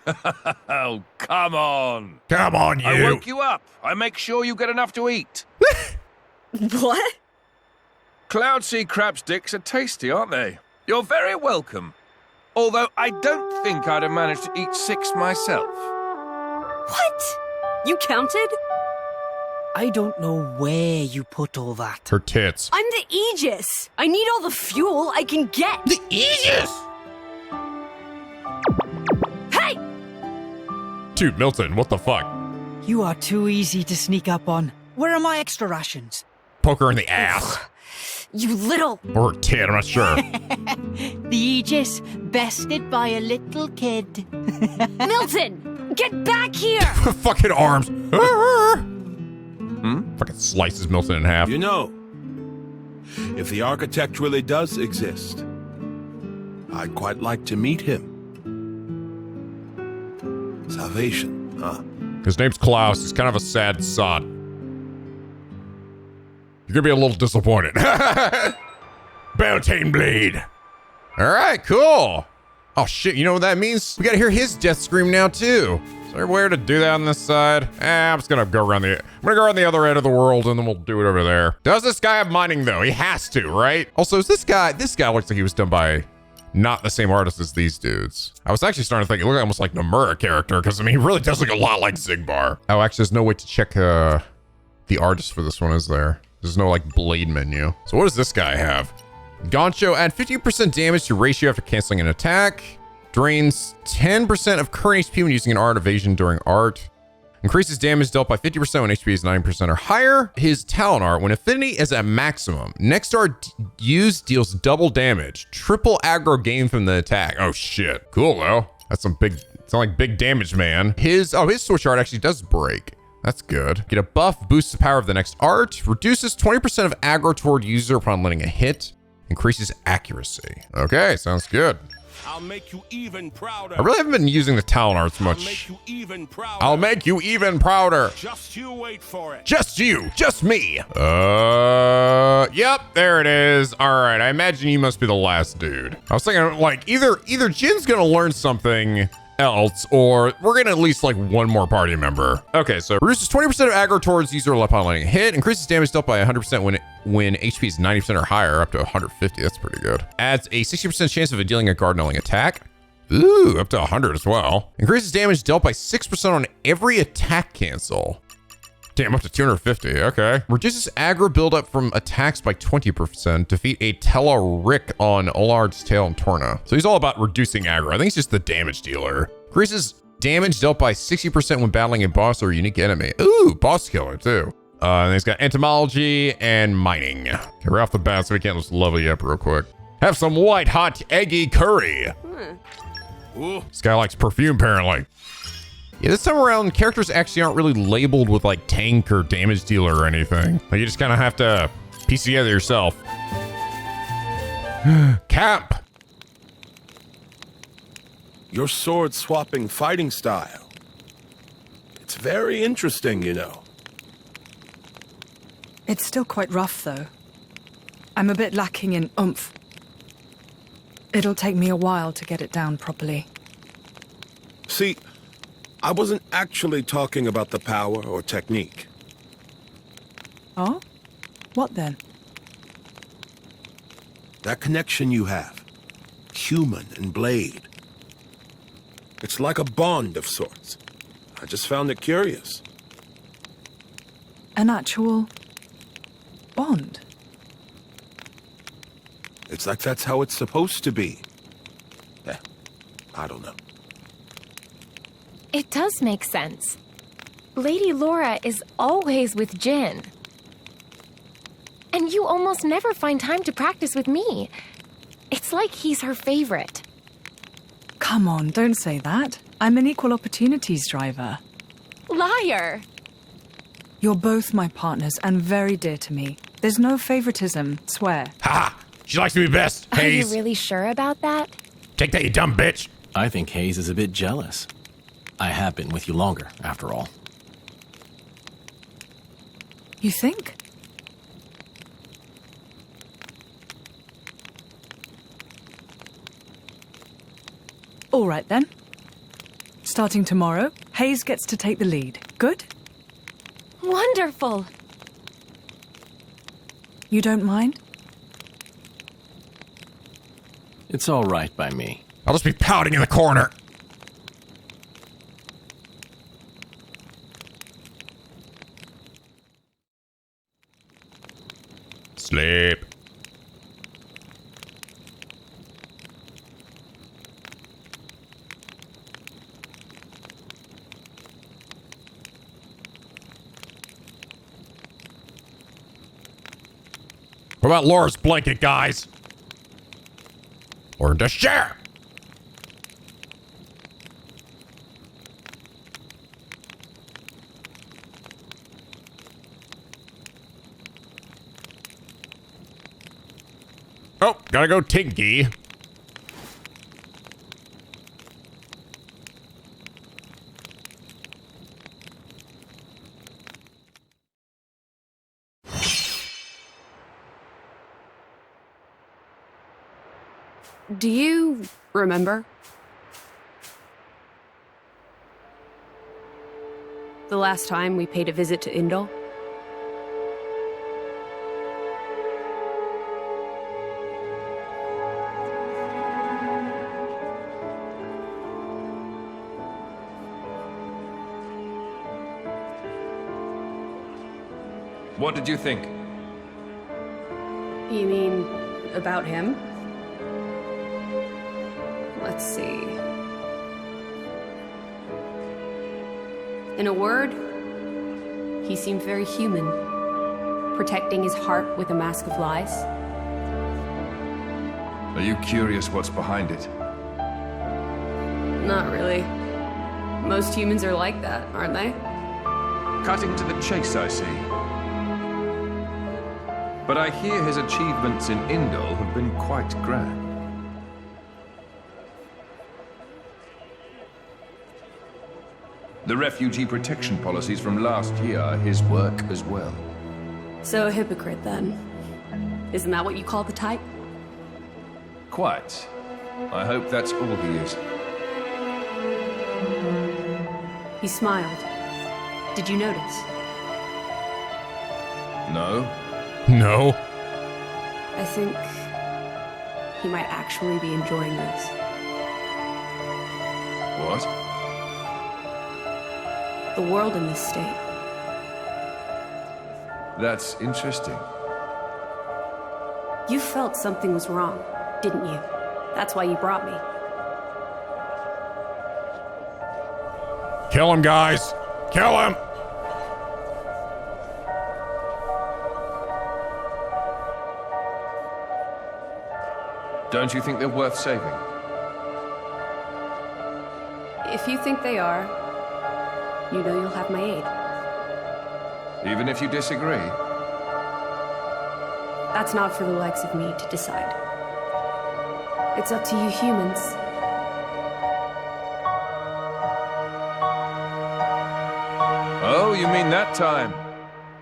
Oh, come on. Come on, you. I woke you up. I make sure you get enough to eat. What? Cloud sea crab sticks are tasty, aren't they? You're very welcome. Although I don't think I'd have managed to eat 6 myself. What? You counted? I don't know where you put all that. Her tits. I'm the Aegis. I need all the fuel I can get. The Aegis! Hey! Dude, Milton, what the fuck? You are too easy to sneak up on. Where are my extra rations? Poke her in the ass. You little... Or her tit, I'm not sure. The Aegis, bested by a little kid. Milton! Get back here! Fucking arms. Fucking slices Milton in half. You know, if the architect really does exist, I'd quite like to meet him. Salvation, huh? His name's Klaus. He's kind of a sad sod. You're gonna be a little disappointed. Beltane Blade. All right, cool. Oh shit, you know what that means? We gotta hear his death scream now too. Is there a way to do that on this side? I'm just gonna go around the other end of the world and then we'll do it over there. Does this guy have mining though? He has to, right? Also, is this guy looks like he was done by not the same artist as these dudes. I was actually starting to think it looked almost like Nomura character, because I mean, he really does look a lot like Zigbar. Oh, actually, there's no way to check the artist for this one, is there? There's no like blade menu. So what does this guy have? Gancho, add 50% damage to ratio after canceling an attack. Drains 10% of current HP when using an art evasion during art. Increases damage dealt by 50% when HP is 9% or higher. His talent art, when affinity is at maximum, next art used deals double damage. Triple aggro gain from the attack. Oh shit. Cool though. That's some big, it's not like big damage, man. His switch art actually does break. That's good. Get a buff, boosts the power of the next art, reduces 20% of aggro toward user upon letting a hit, increases accuracy. Okay, sounds good. I'll make you even prouder. I really haven't been using the talent arts much. I'll make you even prouder. I'll make you even prouder. Just you wait for it. Just you, just me. Yep, there it is. All right, I imagine you must be the last dude. I was thinking like either Jin's gonna learn something else, or we're gonna at least like one more party member. Okay, so reduces 20% of aggro towards user upon letting a hit, increases damage dealt by 100% when HP is 90% or higher, up to 150. That's pretty good. Adds a 60% chance of dealing a guard knelling attack. Ooh, up to 100 as well. Increases damage dealt by 6% on every attack cancel. Damn, up to 250, okay. Reduces aggro buildup from attacks by 20%. Defeat a Telaric on Olard's Tail and Torna. So he's all about reducing aggro. I think he's just the damage dealer. Increases damage dealt by 60% when battling a boss or a unique enemy. Ooh, boss killer too. And he's got entomology and mining. Okay, right off the bat, so we can't just level you up real quick. Have some white hot eggy curry. This guy likes perfume apparently. Yeah, this time around, characters actually aren't really labeled with like tank or damage dealer or anything. Like you just kind of have to piece it together yourself. Camp! Your sword-swapping fighting style. It's very interesting, you know. It's still quite rough, though. I'm a bit lacking in oomph. It'll take me a while to get it down properly. See, I wasn't actually talking about the power or technique. Oh? What then? That connection you have. Human and blade. It's like a bond of sorts. I just found it curious. An actual bond? It's like that's how it's supposed to be. Yeah, I don't know. It does make sense. Lady Lora is always with Jin. And you almost never find time to practice with me. It's like he's her favorite. Come on, don't say that. I'm an equal opportunities driver. Liar! You're both my partners and very dear to me. There's no favoritism, swear. Ha! She likes to be best, Hayes. Are you really sure about that? Take that, you dumb bitch. I think Hayes is a bit jealous. I have been with you longer, after all. You think? All right then. Starting tomorrow, Hayes gets to take the lead. Good? Wonderful! You don't mind? It's all right by me. I'll just be pouting in the corner. Sleep. What about Laura's blanket, guys? Learn to share. Oh, gotta go Tinky. Do you remember? The last time we paid a visit to Indal? What did you think? You mean about him? Let's see. In a word, he seemed very human, protecting his heart with a mask of lies. Are you curious what's behind it? Not really. Most humans are like that, aren't they? Cutting to the chase, I see. But I hear his achievements in Indal have been quite grand. The refugee protection policies from last year are his work as well. So a hypocrite, then. Isn't that what you call the type? Quite. I hope that's all he is. He smiled. Did you notice? No? No. I think he might actually be enjoying this. What? The world in this state. That's interesting. You felt something was wrong, didn't you? That's why you brought me. Kill him, guys. Kill him. Don't you think they're worth saving? If you think they are, you know you'll have my aid. Even if you disagree? That's not for the likes of me to decide. It's up to you humans. Oh, you mean that time?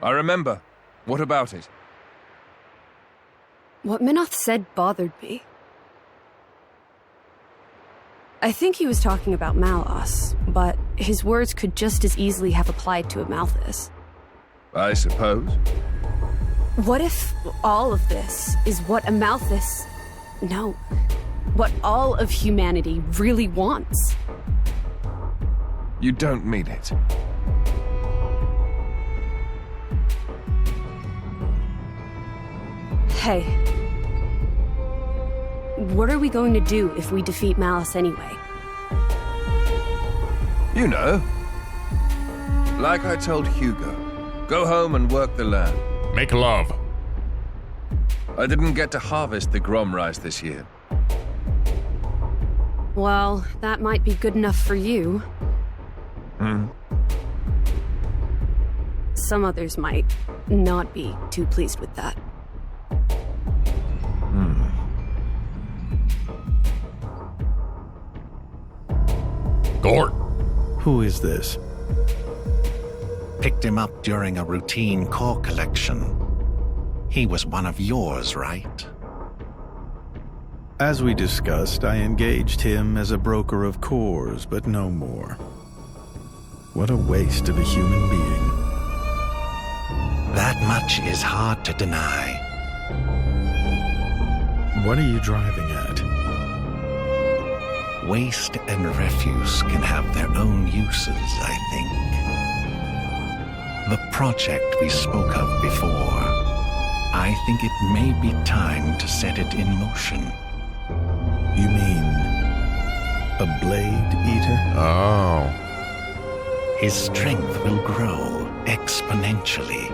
I remember. What about it? What Minoth said bothered me. I think he was talking about Malos, but his words could just as easily have applied to a Malthus. I suppose. What if all of this is what a Malthus... No. What all of humanity really wants? You don't mean it. Hey. What are we going to do if we defeat Malos anyway? You know. Like I told Hugo. Go home and work the land. Make love. I didn't get to harvest the Grom rice this year. Well, that might be good enough for you. Some others might not be too pleased with that. Gort. Who is this? Picked him up during a routine core collection. He was one of yours, right? As we discussed, I engaged him as a broker of cores, but no more. What a waste of a human being. That much is hard to deny. What are you driving at? Waste and refuse can have their own uses, I think. The project we spoke of before, I think it may be time to set it in motion. You mean a blade eater? Oh. His strength will grow exponentially.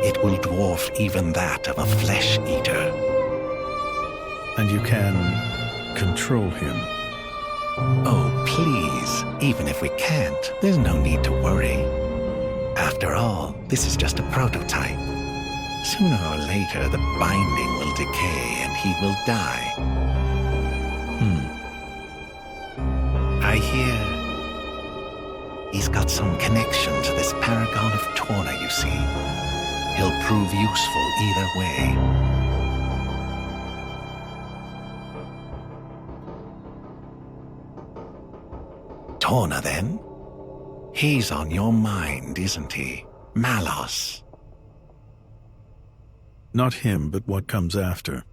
It will dwarf even that of a flesh eater. And you can control him? Oh, please. Even if we can't, there's no need to worry. After all, this is just a prototype. Sooner or later, the binding will decay and he will die. I hear he's got some connection to this paragon of Torna, you see. He'll prove useful either way. Torna, then? He's on your mind, isn't he? Malos. Not him, but what comes after.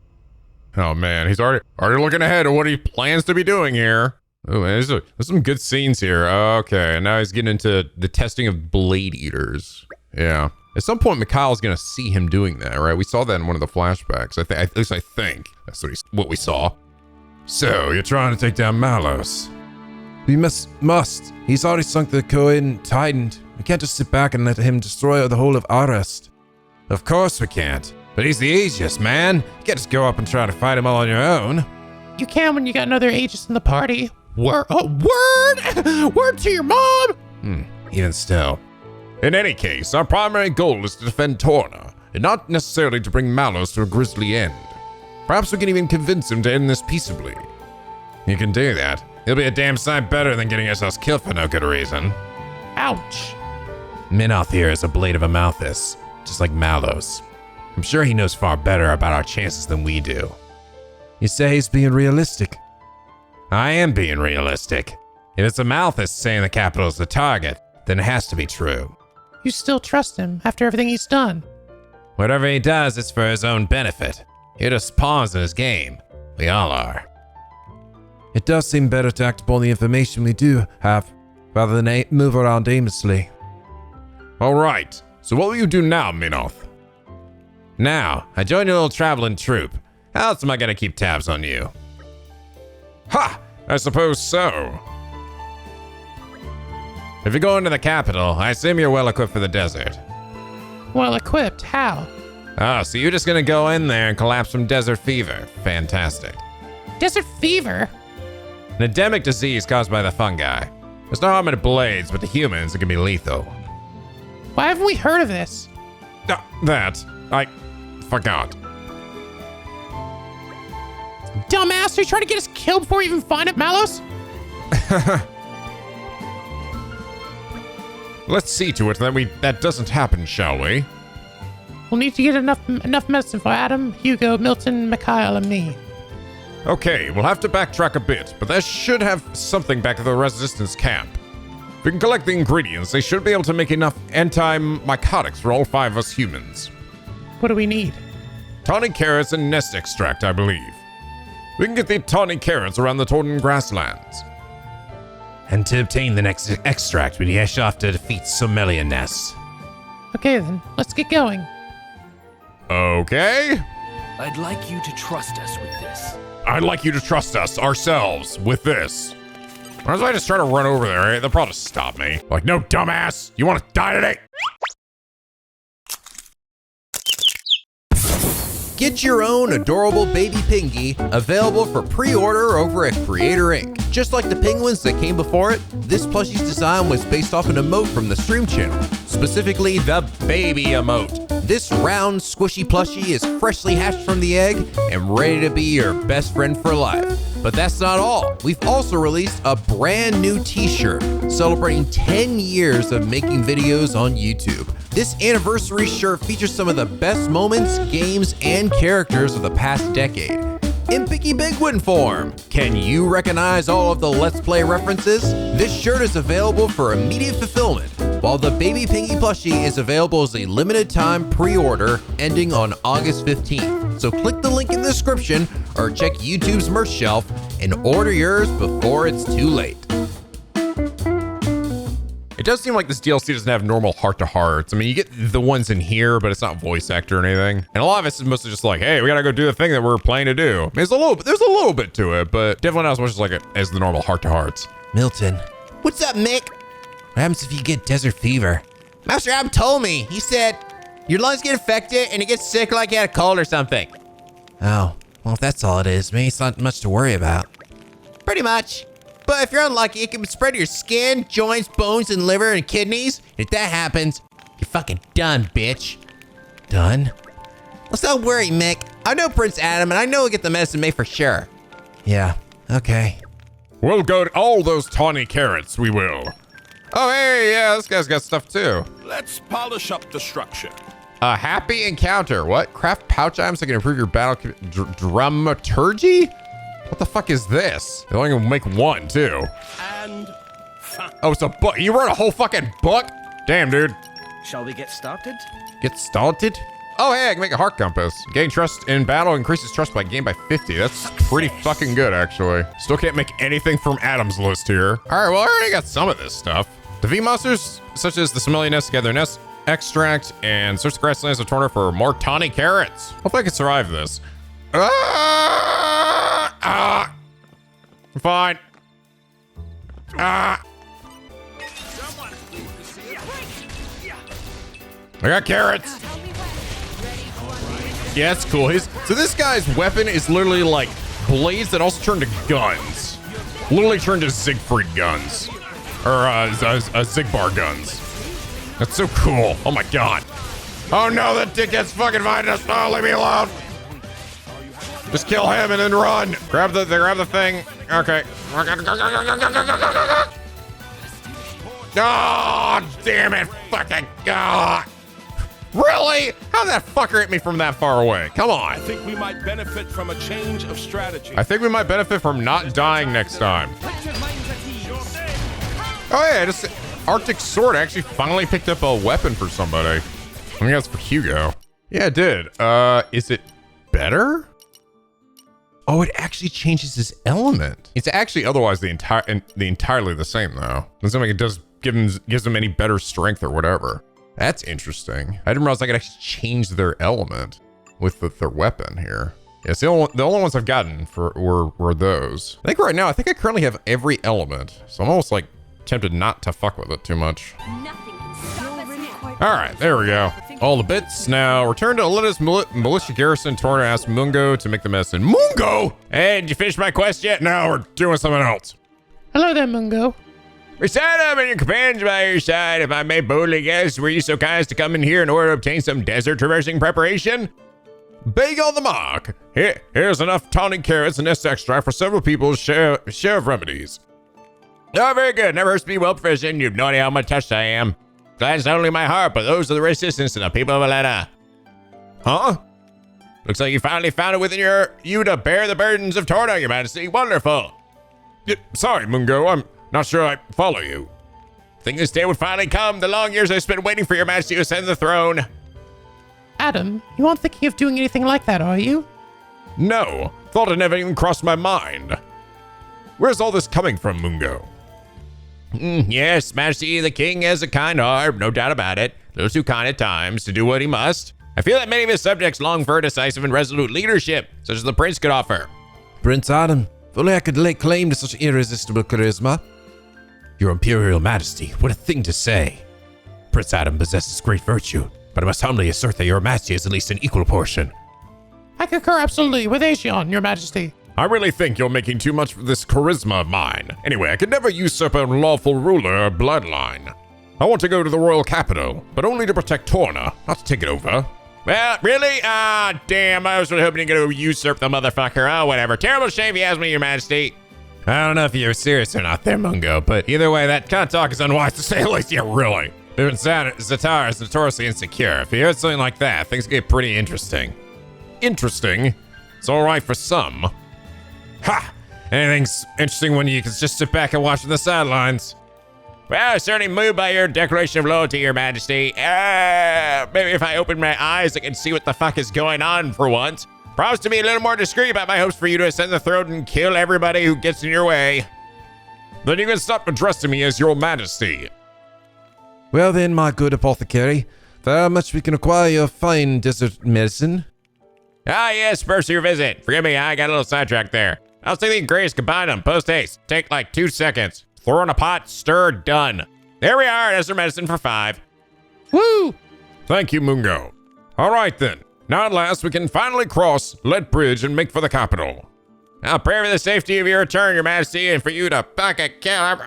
Oh man, he's already looking ahead at what he plans to be doing here. Oh man, there's some good scenes here. Okay, now he's getting into the testing of blade eaters. Yeah. At some point, Mikhail's gonna see him doing that, right? We saw that in one of the flashbacks. At least I think that's what we saw. So you're trying to take down Malos? We must. He's already sunk the Coin Titan. We can't just sit back and let him destroy the whole of Alrest. Of course we can't. But he's the Aegis, man. You can't just go up and try to fight him all on your own. You can when you got another Aegis in the party. Word to your mom. Even still. In any case, our primary goal is to defend Torna, and not necessarily to bring Malos to a grisly end. Perhaps we can even convince him to end this peaceably. You can do that. He'll be a damn sight better than getting ourselves killed for no good reason. Ouch. Minoth here is a blade of a Malthus, just like Malos. I'm sure he knows far better about our chances than we do. You say he's being realistic? I am being realistic. If it's a Malthus saying the capital is the target, then it has to be true. You still trust him after everything he's done? Whatever he does, it's for his own benefit. You're just pawns in his game. We all are. It does seem better to act upon the information we do have, rather than move around aimlessly. All right, so what will you do now, Minoth? Now, I joined your little traveling troupe. How else am I gonna keep tabs on you? Ha! I suppose so. If you go into the capital, I assume you're well equipped for the desert. Well equipped? How? Oh, so you're just gonna go in there and collapse from desert fever. Fantastic. Desert fever? An endemic disease caused by the fungi. There's no harm in the blades, but to humans it can be lethal. Why haven't we heard of this? I forgot. Dumbass, are you trying to get us killed before we even find it, Malos? Let's see to it that doesn't happen, shall we? We'll need to get enough medicine for Addam, Hugo, Milton, Mikhail, and me. Okay, we'll have to backtrack a bit, but that should have something back at the Resistance camp. If we can collect the ingredients, they should be able to make enough anti-mycotics for all 5 of us humans. What do we need? Tawny carrots and nest extract, I believe. We can get the tawny carrots around the Torna grasslands. And to obtain the next extract, we dash off to defeat Sommelier nests. Okay then, let's get going. Okay. I'd like you to trust us with this. I'd like you to trust us, ourselves, with this. Why don't I just try to run over there, right? They'll probably stop me. Like, no, dumbass! You want to die today? Get your own adorable baby pingy, available for pre-order over at Creator Inc. Just like the penguins that came before it, this plushie's design was based off an emote from the stream channel, specifically the baby emote. This round, squishy plushie is freshly hatched from the egg and ready to be your best friend for life. But that's not all. We've also released a brand new t-shirt celebrating 10 years of making videos on YouTube. This anniversary shirt features some of the best moments, games, and characters of the past decade in Picky Penguin form. Can you recognize all of the Let's Play references? This shirt is available for immediate fulfillment, while the Baby Pingy plushie is available as a limited time pre-order ending on August 15th. So click the link in the description or check YouTube's merch shelf and order yours before it's too late. It does seem like this DLC doesn't have normal heart-to-hearts. I mean, you get the ones in here, but it's not voice actor or anything. And a lot of this is mostly just like, hey, we gotta go do the thing that we're planning to do. I mean, there's a little bit to it, but definitely not as much as like as the normal heart-to-hearts. Milton. What's up, Mick? What happens if you get desert fever? Master Addam told me. He said, your lungs get infected and you get sick like you had a cold or something. Oh, well, if that's all it is, maybe it's not much to worry about. Pretty much. But if you're unlucky, it can spread to your skin, joints, bones, and liver and kidneys. If that happens, you're fucking done, bitch. Done? Let's not worry, Mick. I know Prince Addam, and I know we'll get the medicine made for sure. Yeah, okay. We'll go to all those tawny carrots, we will. Oh, hey, yeah, this guy's got stuff too. Let's polish up the structure. A happy encounter. What? Craft pouch items that can improve your battle dramaturgy? What the fuck is this? They only can make one, too. And oh, it's a book. You wrote a whole fucking book? Damn, dude. Shall we get started? Get started? Oh, hey, I can make a heart compass. Gain trust in battle increases trust by gain by 50. That's pretty fucking good, actually. Still can't make anything from Addam's list here. All right, well, I already got some of this stuff. The V monsters, such as the Sommelier nest, gather nest extract and search the grasslands of Torna for more tawny carrots. Hopefully I can survive this. I'm fine. I got carrots. Yeah, that's cool. So this guy's weapon is literally like blades that also turn to guns. Literally turn to Siegfried guns. Or Zigbar guns. That's so cool. Oh my god. Oh no, that dickhead's fucking finding us. No, leave me alone. Just kill him and then run. Grab the thing. Okay. Oh, damn it. Fucking god. Really? How'd that fucker hit me from that far away? Come on. I think we might benefit from a change of strategy. I think we might benefit from not dying next time. Oh yeah, just Arctic Sword. I actually finally picked up a weapon for somebody. I think that's for Hugo. Yeah, it did. Is it better? Oh, it actually changes his element. It's actually otherwise entirely the same though. Doesn't seem like it does gives them any better strength or whatever. That's interesting. I didn't realize I could actually change their element with their weapon here. Yeah, it's the only ones I've gotten were those. I think right now, I currently have every element. So I'm almost like tempted not to fuck with it too much. All right, there we go. All the bits. Now return to Olympus militia garrison. Torna asks Mungo to make the medicine. Mungo! Hey, did you finish my quest yet? No, we're doing something else. Hello there, Mungo. Recite up and your companions by your side. If I may boldly guess, were you so kind as to come in here in order to obtain some desert traversing preparation? Big on the mark. Here's enough tonic carrots and nest extract for several people's share of remedies. Oh, very good. Never hurts to be well proficient. You've no idea how much touched I am. Glad it's not only my heart, but those of the resistance and the people of Atlanta. Huh? Looks like you finally found it within you to bear the burdens of Torna, Your Majesty. Wonderful. Sorry, Mungo. I'm not sure I follow you. Think this day would finally come. The long years I've spent waiting for Your Majesty to ascend the throne. Addam, you aren't thinking of doing anything like that, are you? No. Thought it never even crossed my mind. Where's all this coming from, Mungo? Yes, Majesty, the king has a kind heart, no doubt about it. A little too kind at times to do what he must. I feel that many of his subjects long for decisive and resolute leadership, such as the prince could offer. Prince Addam, if only I could lay claim to such irresistible charisma. Your Imperial Majesty, what a thing to say. Prince Addam possesses great virtue, but I must humbly assert that Your Majesty has at least an equal portion. I concur absolutely with Aegeon, Your Majesty. I really think you're making too much of this charisma of mine. Anyway, I could never usurp a lawful ruler or bloodline. I want to go to the royal capital, but only to protect Torna, not to take it over. Well, really? Ah, damn, I was really hoping you're going to usurp the motherfucker. Oh, whatever. Terrible shame if you ask me, Your Majesty. I don't know if you're serious or not there, Mungo, but either way, that kind of talk is unwise to say the least. Yeah, really. Even Zatar is notoriously insecure. If you heard something like that, things get pretty interesting. Interesting? It's all right for some. Ha! Anything's interesting when you can just sit back and watch from the sidelines. Well, I'm certainly moved by your declaration of loyalty, Your Majesty. Maybe if I open my eyes, I can see what the fuck is going on for once. Promise to be a little more discreet about my hopes for you to ascend the throne and kill everybody who gets in your way. Then you can stop addressing me as Your Majesty. Well then, my good apothecary, for how much we can acquire your fine desert medicine? Ah yes, first your visit. Forgive me, I got a little sidetracked there. I was thinking greatest combine them, post haste. Take like 2 seconds. Throw in a pot, stir, done. There we are, desert medicine for 5. Woo! Thank you, Mungo. All right then. Now at last we can finally cross Let Bridge and make for the capital. I'll pray for the safety of your return, Your Majesty, and for you to fucking kill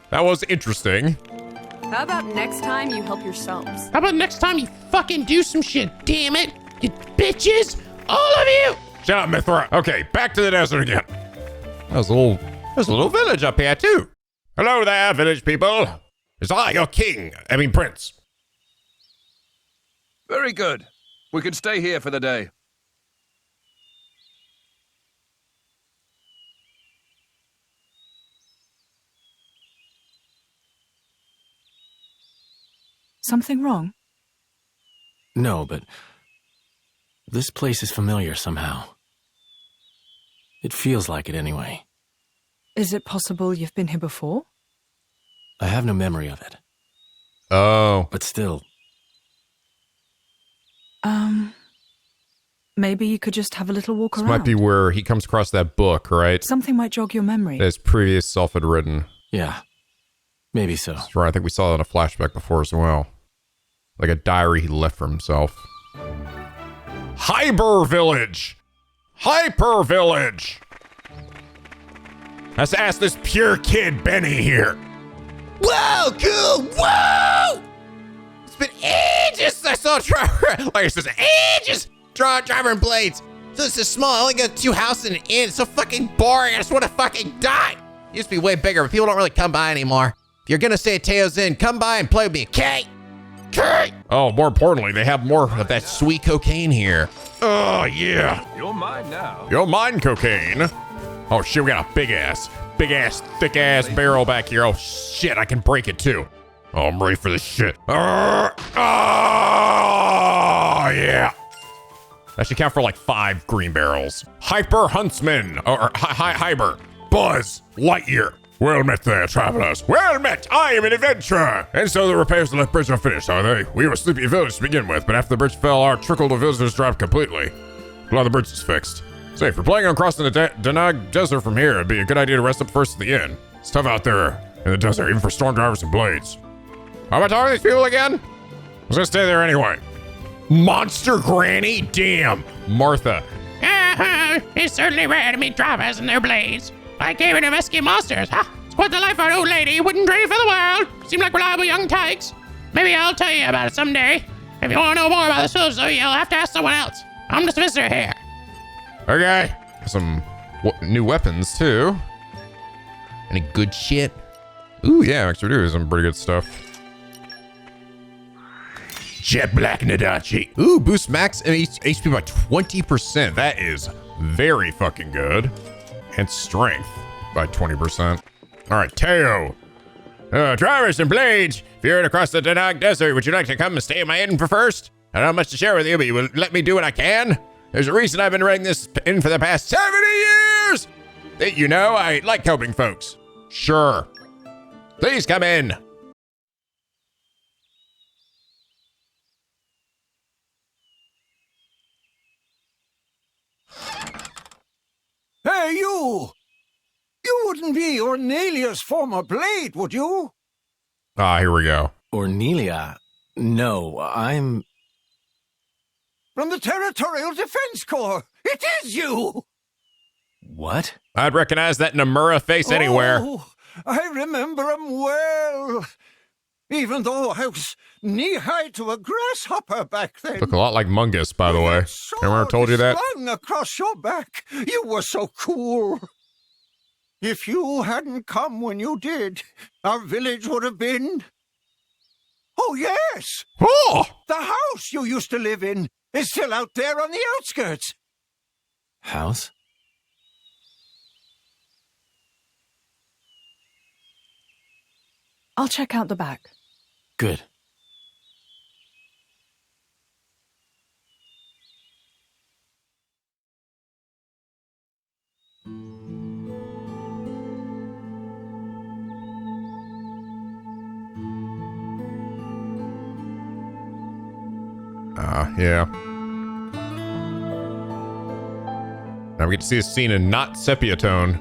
that was interesting. How about next time you help yourselves? How about next time you fucking do some shit, damn it? You bitches! All of you! Shut up, Mithra. Okay, back to the desert again. There's a little village up here too. Hello there, village people. It's I, your prince. Very good. We can stay here for the day. Something wrong? No, but this place is familiar somehow. It feels like it anyway. Is it possible you've been here before? I have no memory of it. Oh. But still. Maybe you could just have a little walk around. This might be where he comes across that book, right? Something might jog your memory. That his previous self had written. Yeah. Maybe so. That's right. I think we saw that in a flashback before as well. Like a diary he left for himself. Hyper Village! Hyper Village! Let's ask this pure kid Benny here. Whoa, cool! Whoa! It's been ages I saw driver. Like I said, ages driver and blades. So this is small. I only got 2 houses and an inn. It's so fucking boring. I just want to fucking die. It used to be way bigger, but people don't really come by anymore. If you're gonna stay at Teo's Inn, come by and play with me, okay? Okay. Oh, more importantly, they have more of that sweet cocaine here. Oh, yeah. You're mine now. You're mine, cocaine. Oh, shit, we got a big ass. big ass, thick ass barrel back here. Oh shit, I can break it too. Oh, I'm ready for this shit. Oh yeah. That should count for like 5 green barrels. Hyper Huntsman, or Hyper, Buzz, Lightyear. Well met there, travelers. Well met, I am an adventurer. And so the repairs to that bridge are finished, are they? We were a sleepy village to begin with, but after the bridge fell, our trickle of visitors dropped completely. Glad the bridge is fixed. Say, if you're planning on crossing the Dannagh Desert from here, it'd be a good idea to rest up first at the inn. It's tough out there in the desert, even for storm drivers and blades. How am I talking to these people again? I was gonna stay there anyway. Monster Granny? Damn. Martha. It's certainly rare to meet drivers and their blades. I came in to rescue monsters. It's quite the life of an old lady. Wouldn't trade it for the world. Seem like reliable young tykes. Maybe I'll tell you about it someday. If you want to know more about this village, though, you'll have to ask someone else. I'm just a visitor here. Okay. Some new weapons, too. Any good shit? Ooh, yeah, actually do some pretty good stuff. Jet Black Nadachi. Ooh, boost max HP by 20%. That is very fucking good. And strength by 20%. All right, Teo. Drivers and blades, if you're across the Dannagh Desert, would you like to come and stay in my inn for first? I don't have much to share with you, but you will let me do what I can? There's a reason I've been running this inn for the past 70 years! You know, I like helping folks. Sure. Please come in. Hey, you! You wouldn't be Ornelia's former blade, would you? Ah, here we go. Ornelia? No, I'm... From the Territorial Defense Corps! It is you! What? I'd recognize that Namura face anywhere. Oh, I remember him well. Even though I was knee-high to a grasshopper back then. Look a lot like Mungus, by the way. Remember I told you that? Slung across your back. You were so cool. If you hadn't come when you did, our village would have been... Oh, yes! Oh! The house you used to live in is still out there on the outskirts. House? I'll check out the back. Good. Yeah. Now we get to see a scene in not sepia tone.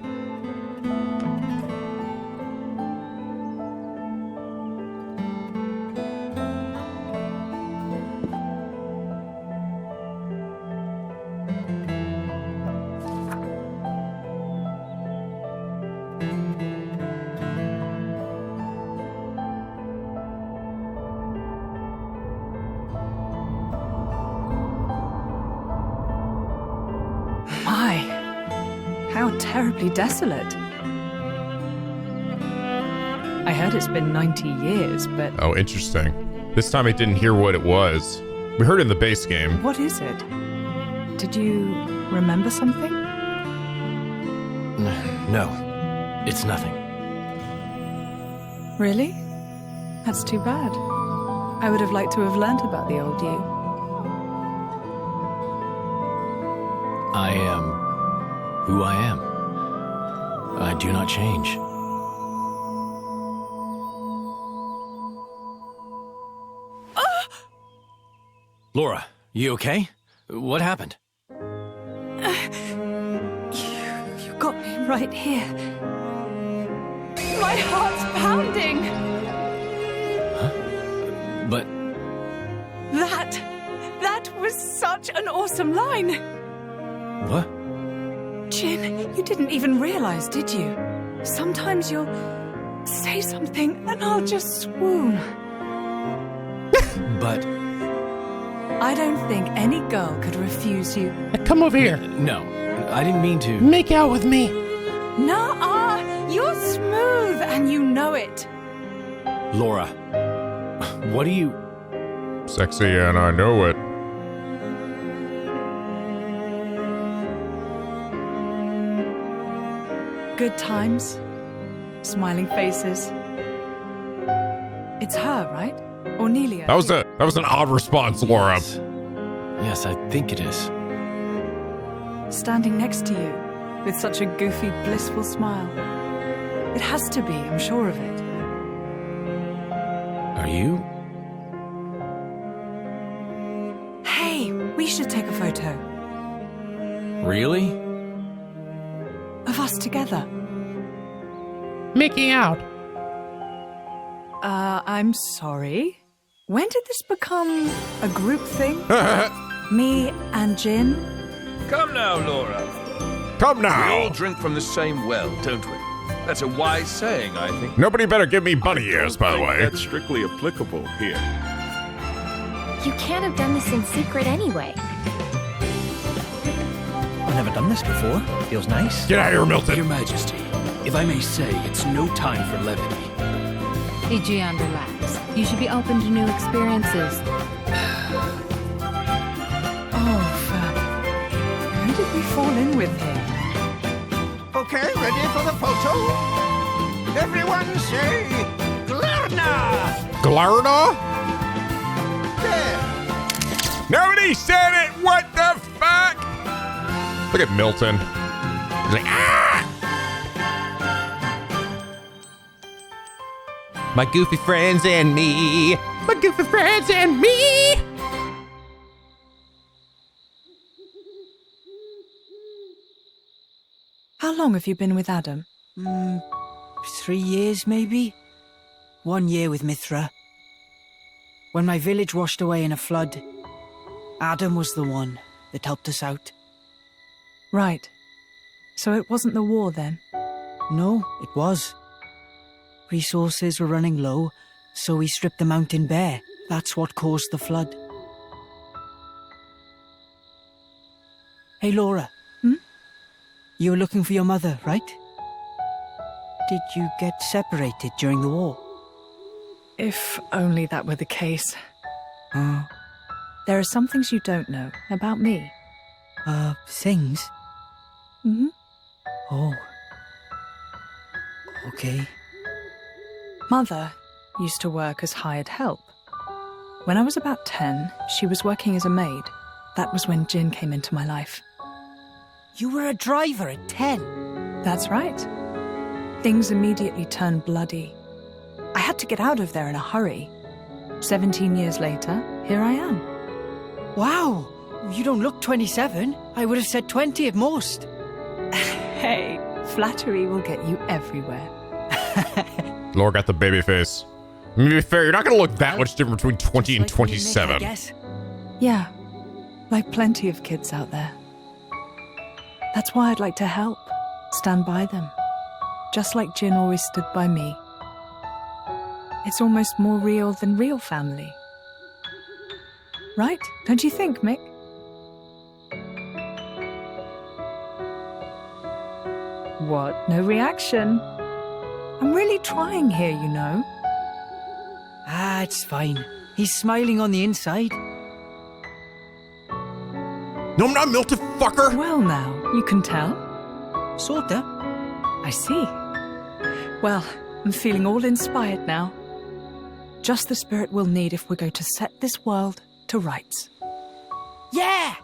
How terribly desolate. I heard it's been 90 years, but... Oh, interesting. This time I didn't hear what it was. We heard it in the base game. What is it? Did you remember something? No, it's nothing. Really? That's too bad. I would have liked to have learned about the old you. I am who I am. I do not change. Lora, you okay? What happened? You got me right here. My heart's pounding. Huh? But... That was such an awesome line. What? Jin, you didn't even realize, did you? Sometimes you'll say something and I'll just swoon. But... I don't think any girl could refuse you. Come over here. No, I didn't mean to. Make out with me. Nuh-uh, you're smooth and you know it. Lora, what do you... Sexy and I know it. Good times Smiling faces. It's her, right? Or Nelia? That was an odd response, Lora. Yes, I think it is. Standing next to you, with such a goofy, blissful smile. It has to be, I'm sure of it. Are you? Hey, we should take a photo. Really? Of us together. Making out. I'm sorry. When did this become a group thing? Me and Jin? Come now, Lora. Come now. We all drink from the same well, don't we? That's a wise saying, I think. Nobody better give me bunny ears, by the way. That's strictly applicable here. You can't have done this in secret anyway. I've never done this before. Feels nice. Get out of here, Milton. Your Majesty, if I may say, it's no time for levity. Aegeon, relax. You should be open to new experiences. Who did we fall in with here? Okay, ready for the photo? Everyone say, Glurna! Glarna? There. Nobody said it! What the fuck? Look at Milton. He's like, ah! My goofy friends and me. My goofy friends and me. How long have you been with Addam? 3 years, maybe? 1 year with Mithra. When my village washed away in a flood, Addam was the one that helped us out. Right. So it wasn't the war then? No, it was. Resources were running low, so we stripped the mountain bare. That's what caused the flood. Hey, Lora. You were looking for your mother, right? Did you get separated during the war? If only that were the case. There are some things you don't know about me. Things? Mm-hmm. Oh. Okay. Mother used to work as hired help. When I was about 10, she was working as a maid. That was when Jin came into my life. You were a driver at 10? That's right. Things immediately turned bloody. I had to get out of there in a hurry. 17 years later, here I am. Wow! You don't look 27. I would have said 20 at most. Hey, flattery will get you everywhere. Lora got the baby face. I mean, to be fair, you're not going to look that much different between 20 and 27. Yeah, like plenty of kids out there. That's why I'd like to help, stand by them, just like Jin always stood by me. It's almost more real than real family. Right? Don't you think, Mick? What? No reaction? I'm really trying here, you know. Ah, it's fine. He's smiling on the inside. No, I'm not Milton, fucker! Well now, you can tell. Sorta. I see. Well, I'm feeling all inspired now. Just the spirit we'll need if we're going to set this world to rights. Yeah!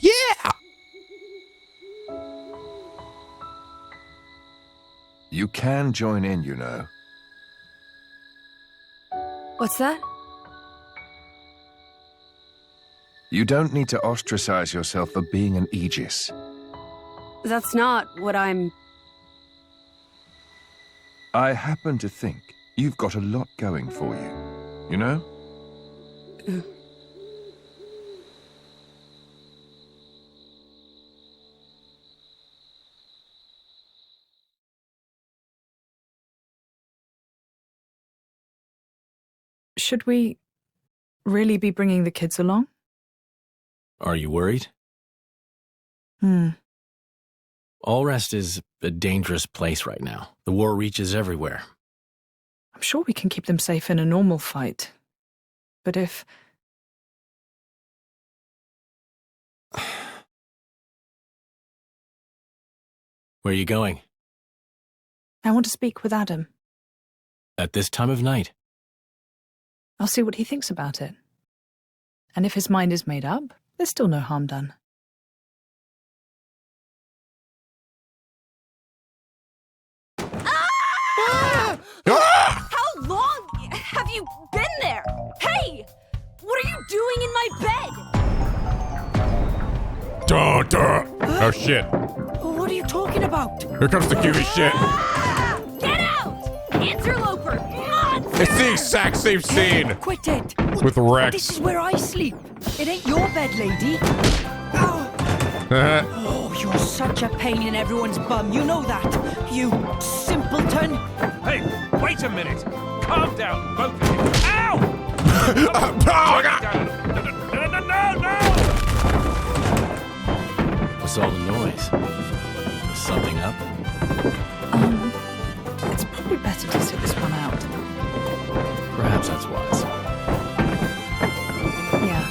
Yeah! You can join in, you know. What's that? You don't need to ostracize yourself for being an Aegis. That's not what I'm... I happen to think you've got a lot going for you, you know? Should we really be bringing the kids along? Are you worried? Alrest is a dangerous place right now. The war reaches everywhere. I'm sure we can keep them safe in a normal fight. But if... Where are you going? I want to speak with Addam. At this time of night? I'll see what he thinks about it. And if his mind is made up, there's still no harm done. How long have you been there? Hey! What are you doing in my bed? Don't. Oh shit. What are you talking about? Here comes the QB shit. Get out! Interloper! Monster! It's the exact same scene. Quit it. With Rex. This is where I sleep. It ain't your bed, lady. Oh, you're such a pain in everyone's bum. You know that. You simpleton. Hey, wait a minute. Calm down, both of you. Ow! Oh, God. No! What's all the noise? Is something up? It's probably better to sit this one out. Perhaps that's wise. Yeah.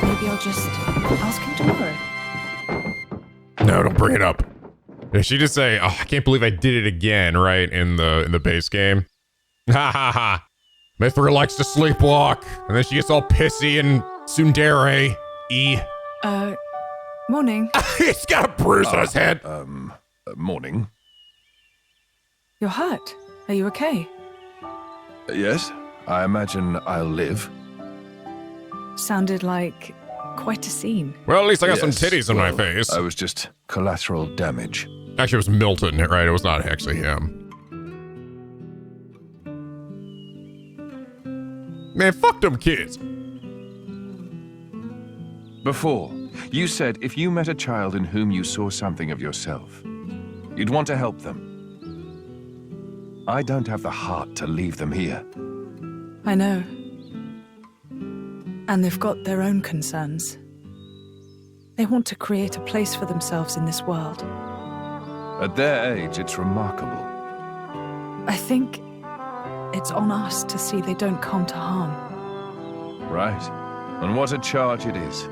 Maybe I'll just ask him tomorrow. No, don't bring it up. Did she just say, "Oh, I can't believe I did it again," right, in the base game? Ha ha ha. Mithra likes to sleepwalk, and then she gets all pissy and tsundere. Morning. He's got a bruise on his head. Morning. You're hurt. Are you okay? Yes, I imagine I'll live. Sounded like quite a scene. Well, at least I got some Yes, titties on my well, face. I was just collateral damage. Actually, it was Milton, right? It was not actually him. Man, fuck them kids. Before, you said if you met a child in whom you saw something of yourself, you'd want to help them. I don't have the heart to leave them here. I know. And they've got their own concerns. They want to create a place for themselves in this world. At their age, it's remarkable. I think it's on us to see they don't come to harm. Right. And what a charge it is.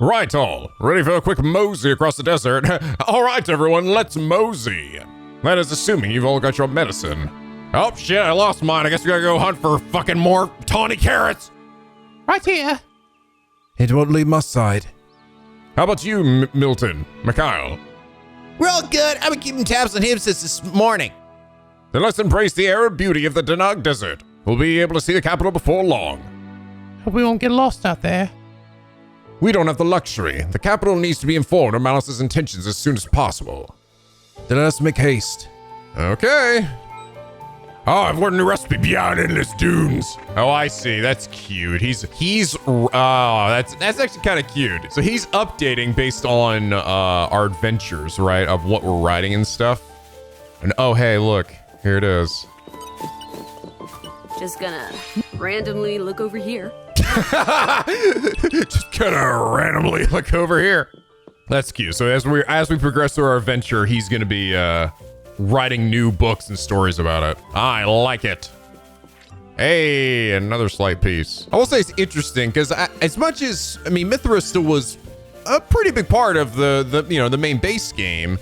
Right, all. Ready for a quick mosey across the desert? All right, everyone, let's mosey. That is assuming you've all got your medicine. Oh, shit, I lost mine. I guess we gotta go hunt for fucking more tawny carrots. Right here. It won't leave my side. How about you, Milton? Mikhail? We're all good. I've been keeping tabs on him since this morning. Then let's embrace the arid beauty of the Dannagh Desert. We'll be able to see the capital before long. Hope we won't get lost out there. We don't have the luxury. The capital needs to be informed of Malos' intentions as soon as possible. Then let's make haste. Okay. Oh, I've learned a new recipe beyond endless dunes. Oh, I see. That's cute. That's actually kind of cute. So he's updating based on our adventures, right? Of what we're riding and stuff. And oh, hey, look. Here it is. Just gonna randomly look over here. Just gonna randomly look over here. That's cute. So as we progress through our adventure, he's gonna be writing new books and stories about it. I like it. Hey, another slight piece. I will say it's interesting because as much as Mithra still was a pretty big part of the main base game,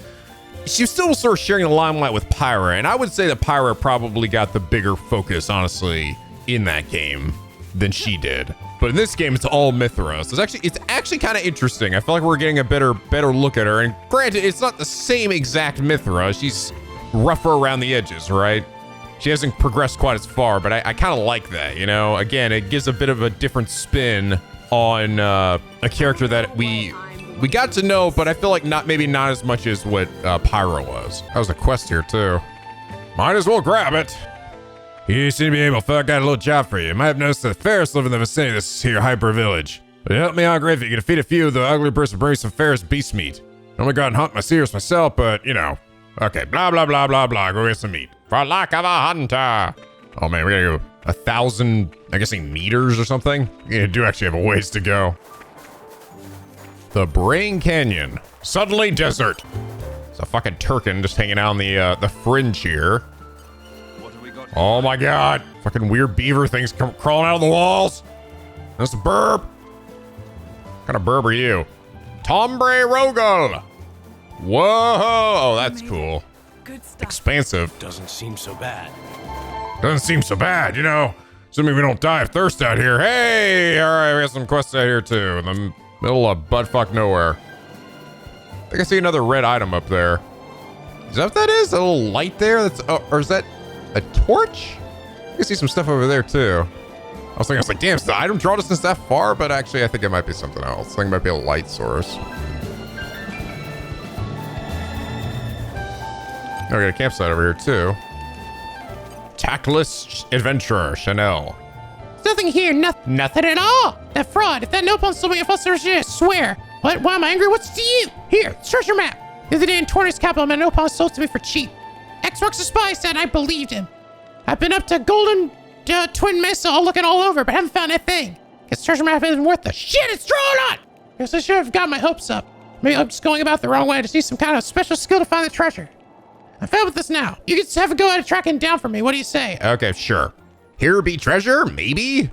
she was still sort of sharing the limelight with Pyra, and I would say that Pyra probably got the bigger focus, honestly, in that game than she did. But in this game, it's all Mithra. So it's actually kind of interesting. I feel like we're getting a better look at her. And granted, it's not the same exact Mithra. She's rougher around the edges, right? She hasn't progressed quite as far, but I kind of like that, you know? Again, it gives a bit of a different spin on a character that we got to know, but I feel like maybe not as much as what Pyra was. That was a quest here, too. Might as well grab it. You seem to be able, I got a little job for you. You might have noticed that Ferris live in the vicinity of this here hyper village. But help me out great if you can defeat a few of the ugly person bring some Ferris beast meat. I'm gonna go out and hunt my seers myself, but you know. Okay, blah, blah, blah, blah, blah. Go get some meat. For lack of a hunter. Oh man, we gotta go 1,000, I guess, meters or something. Yeah, do actually have a ways to go. The Brain Canyon. Suddenly desert. It's a fucking Turkin just hanging out on the fringe here. Oh my god. Fucking weird beaver things crawling out of the walls. That's a burb. What kind of burb are you? Tombre Rogel. Whoa. Oh, that's cool. Good stuff. Expansive. Doesn't seem so bad. Doesn't seem so bad, you know. Assuming we don't die of thirst out here. Hey, all right, we got some quests out here too. In the middle of buttfuck nowhere. I think I see another red item up there. Is that what that is? A little light there? That's or is that a torch? I can see some stuff over there too. I was like, damn, is the item draw distance that far? But actually, I think it might be something else. I think it might be a light source. Oh, we got a campsite over here too. Tactless adventurer, Chanel. There's nothing here, nothing at all. That fraud, if that Nopon sold me a false I swear. What, why am I angry? What's to you? Here, treasure map. The other day in Torna's capital, my Nopon sold to me for cheap. X marks the spy said, and I believed him. I've been up to Golden Twin Mesa looking all over, but haven't found a thing. Guess treasure map isn't worth the shit it's drawn on. Guess I should have got my hopes up. Maybe I'm just going about the wrong way. I just need some kind of special skill to find the treasure. I'm fed with this now. You can just have a go at tracking it down for me. What do you say? Okay, sure. Here be treasure? Maybe?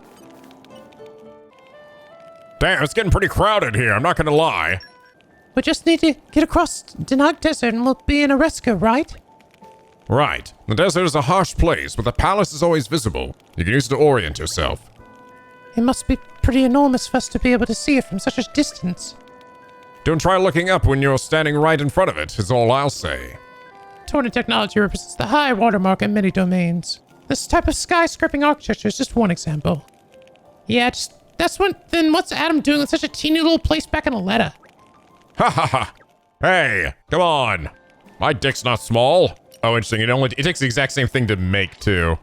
Damn, it's getting pretty crowded here. I'm not gonna lie. We just need to get across Dannagh Desert and we'll be in Areska, right? Right. The desert is a harsh place, but the palace is always visible. You can use it to orient yourself. It must be pretty enormous for us to be able to see it from such a distance. Don't try looking up when you're standing right in front of it, is all I'll say. Torna technology represents the high watermark in many domains. This type of skyscraping architecture is just one example. Yeah, that's one. Then what's Addam doing in such a teeny little place back in Aletta? Ha ha ha! Hey, come on! My dick's not small. Oh, interesting. It takes the exact same thing to make too.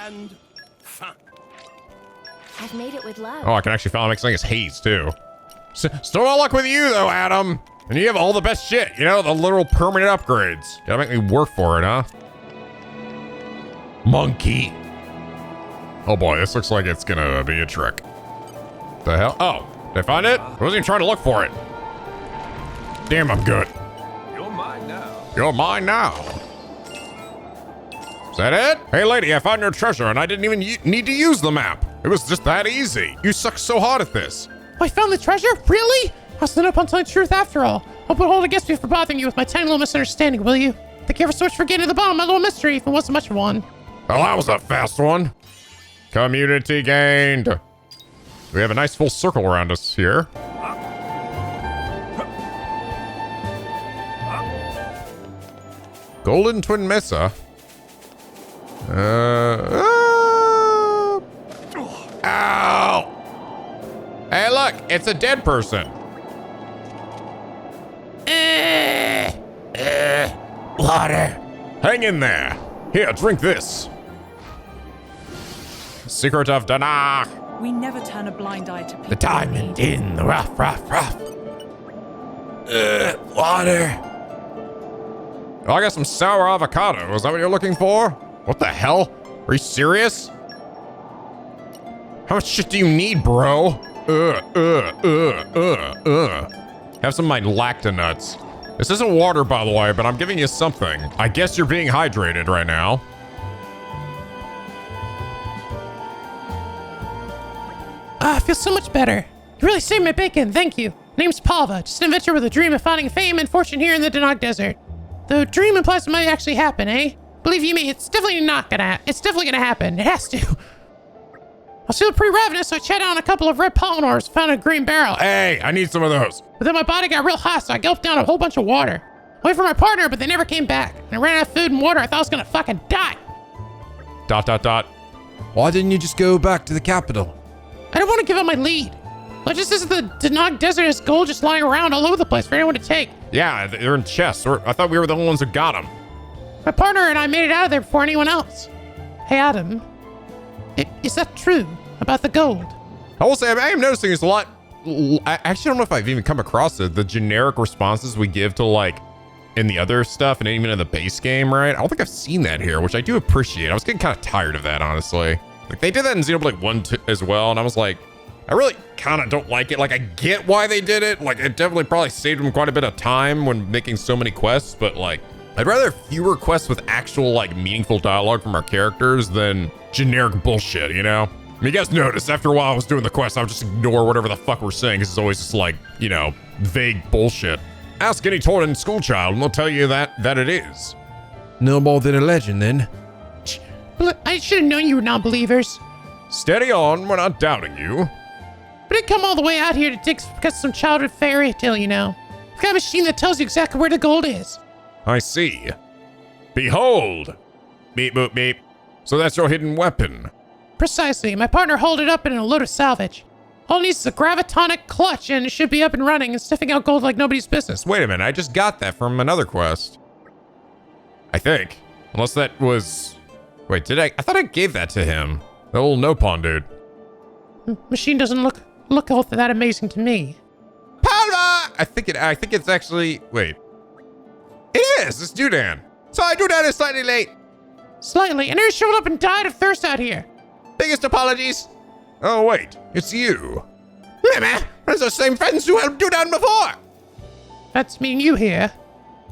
And I've made it with love. Oh, I can actually finally make something as haze too. Still no luck with you though, Addam. And you have all the best shit, you know, the literal permanent upgrades. Gotta make me work for it, huh? Monkey. Oh boy, this looks like it's gonna be a trick. The hell? Oh, did I find it? I wasn't even trying to look for it. Damn, I'm good. You're mine now. You're mine now. Is that it? Hey lady, I found your treasure and I didn't even need to use the map. It was just that easy. You suck so hard at this. Oh, I found the treasure? Really? I'll stand up on telling the truth after all. I'll put hold against me for bothering you with my tiny little misunderstanding, will you? Thank you ever so much for getting to the bottom of my little mystery, if it wasn't much of one. Well, that was a fast one. Community gained. We have a nice full circle around us here. Golden Twin Mesa. Ow! Hey, look, it's a dead person. Water. Hang in there. Here, drink this. Secret of Dannagh. We never turn a blind eye to people. The diamond in the rough. Water. Oh, I got some sour avocado. Is that what you're looking for? What the hell? Are you serious? How much shit do you need, bro? Have some of my lactonuts. This isn't water, by the way, but I'm giving you something. I guess you're being hydrated right now. Ah, I feel so much better. You really saved my bacon, thank you. Name's Palva, just an adventurer with a dream of finding fame and fortune here in the Dannagh Desert. The dream implies it might actually happen, eh? Believe you me, it's definitely gonna happen. It has to. I was feeling pretty ravenous, so I chatted on a couple of red polymers, found a green barrel. Hey, I need some of those. But then my body got real hot, so I gulped down a whole bunch of water. I waited for my partner, but they never came back. And I ran out of food and water. I thought I was gonna fucking die. ... Why didn't you just go back to the capital? I don't want to give up my lead. Well, just as the Dannagh Desert is gold just lying around all over the place for anyone to take. Yeah, they're in chests. I thought we were the only ones who got them. My partner and I made it out of there before anyone else. Hey, Addam. Is that true about the gold? I will say, I am noticing there's a lot... I actually don't know if I've even come across it. The generic responses we give to, like, in the other stuff and even in the base game, right? I don't think I've seen that here, which I do appreciate. I was getting kind of tired of that, honestly. Like, they did that in Xenoblade 1 as well, and I was like, I really kind of don't like it. Like, I get why they did it. Like, it definitely probably saved them quite a bit of time when making so many quests, but like, I'd rather fewer quests with actual, like, meaningful dialogue from our characters than generic bullshit, you know? I mean, you guys noticed, after a while I was doing the quest, I would just ignore whatever the fuck we're saying, because it's always just like, you know, vague bullshit. Ask any Torna schoolchild, and they'll tell you that it is. No more than a legend, then. I should have known you were non-believers. Steady on, we're not doubting you. But I'd come all the way out here to dig because some childhood fairy tale, you know. I've got a machine that tells you exactly where the gold is. I see. Behold! Beep, boop, beep. So that's your hidden weapon. Precisely. My partner hauled it up in a load of salvage. All it needs is a gravitonic clutch and it should be up and running and sniffing out gold like nobody's business. Wait a minute, I just got that from another quest. I think. Unless that was... Wait, did I thought I gave that to him. The old Nopon dude. Machine doesn't look all that amazing to me. Palma! I think it's actually... Wait. It is! It's Dudan. Sorry, Dudan is slightly late. Slightly? And he showed up and died of thirst out here. Biggest apologies. Oh, wait. It's you. Meh, it's the same friends who helped Dudan before. That's meaning you here.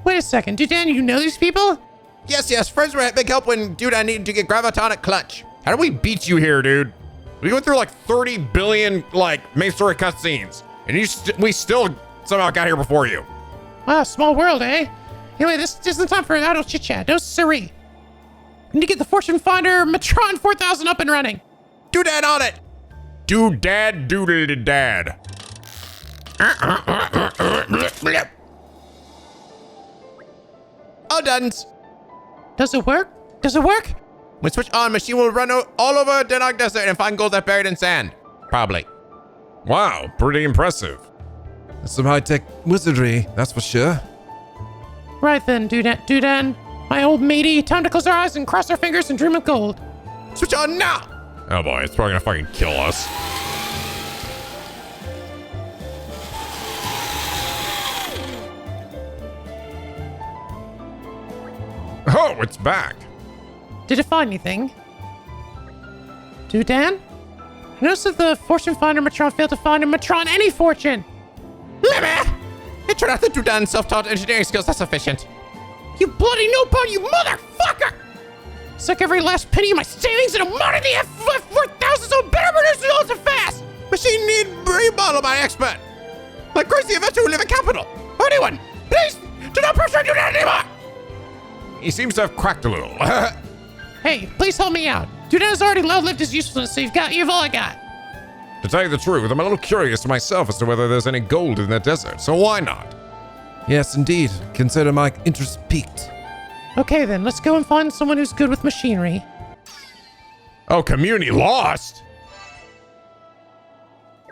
Wait a second. Dudan, you know these people? Yes. Friends were a big help when Dudan needed to get gravitonic clutch. How did we beat you here, dude? We went through like 30 billion, like, main story cutscenes. And we still somehow got here before you. Wow, small world, eh? Anyway, this isn't time for adult chit-chat. No siree. Need to get the Fortune Finder Metron 4000 up and running. Doodad on it. Doodad doodle-dad. All done. Does it work? Does it work? When switch on, machine will run all over Dannagh Desert and find gold that's buried in sand. Probably. Wow, pretty impressive. That's some high-tech wizardry, that's for sure. Right then, Dudan. My old matey, time to close our eyes and cross our fingers and dream of gold. Switch on now! Oh boy, it's probably gonna fucking kill us. Oh, it's back. Did it find anything? Dudan? I noticed that the Fortune Finder Metron failed to find a Metron any fortune. It turned out that Dudan's self-taught engineering skills are sufficient. You bloody Nopon, you motherfucker! Suck every last penny of my savings and a mod of the F4000 so better produce results are fast! Machine need remodel by expert. Like crazy investor who live in capital. Or anyone, please do not pressure Dudan anymore! He seems to have cracked a little. Hey, please help me out. Dudan has already outlived his usefulness, so you've all I got. To tell you the truth, I'm a little curious myself as to whether there's any gold in the desert, so why not? Yes, indeed. Consider my interest piqued. Okay then, let's go and find someone who's good with machinery. Oh, community lost?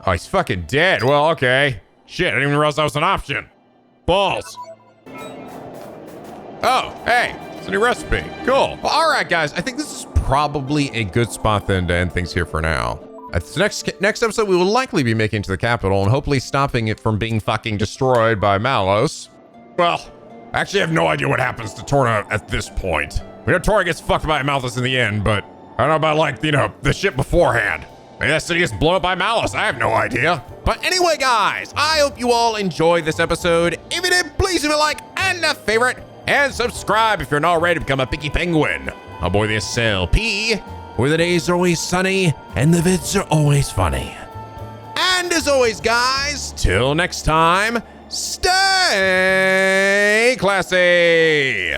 Oh, he's fucking dead. Well, okay. Shit, I didn't even realize that was an option. Balls. Oh, hey, it's a new recipe. Cool. Well, all right, guys. I think this is probably a good spot then to end things here for now. At the next episode, we will likely be making it to the capital and hopefully stopping it from being fucking destroyed by Malos. Well, I actually have no idea what happens to Torna at this point. We know Torna gets fucked by Malos in the end, but I don't know about, like, you know, the shit beforehand. Maybe that city gets blown up by Malos. I have no idea. But anyway, guys, I hope you all enjoyed this episode. If you did, please leave a like and a favorite. And subscribe if you're not ready to become a picky penguin. My boy, the SLP, where the days are always sunny and the vids are always funny. And as always, guys, till next time, stay classy.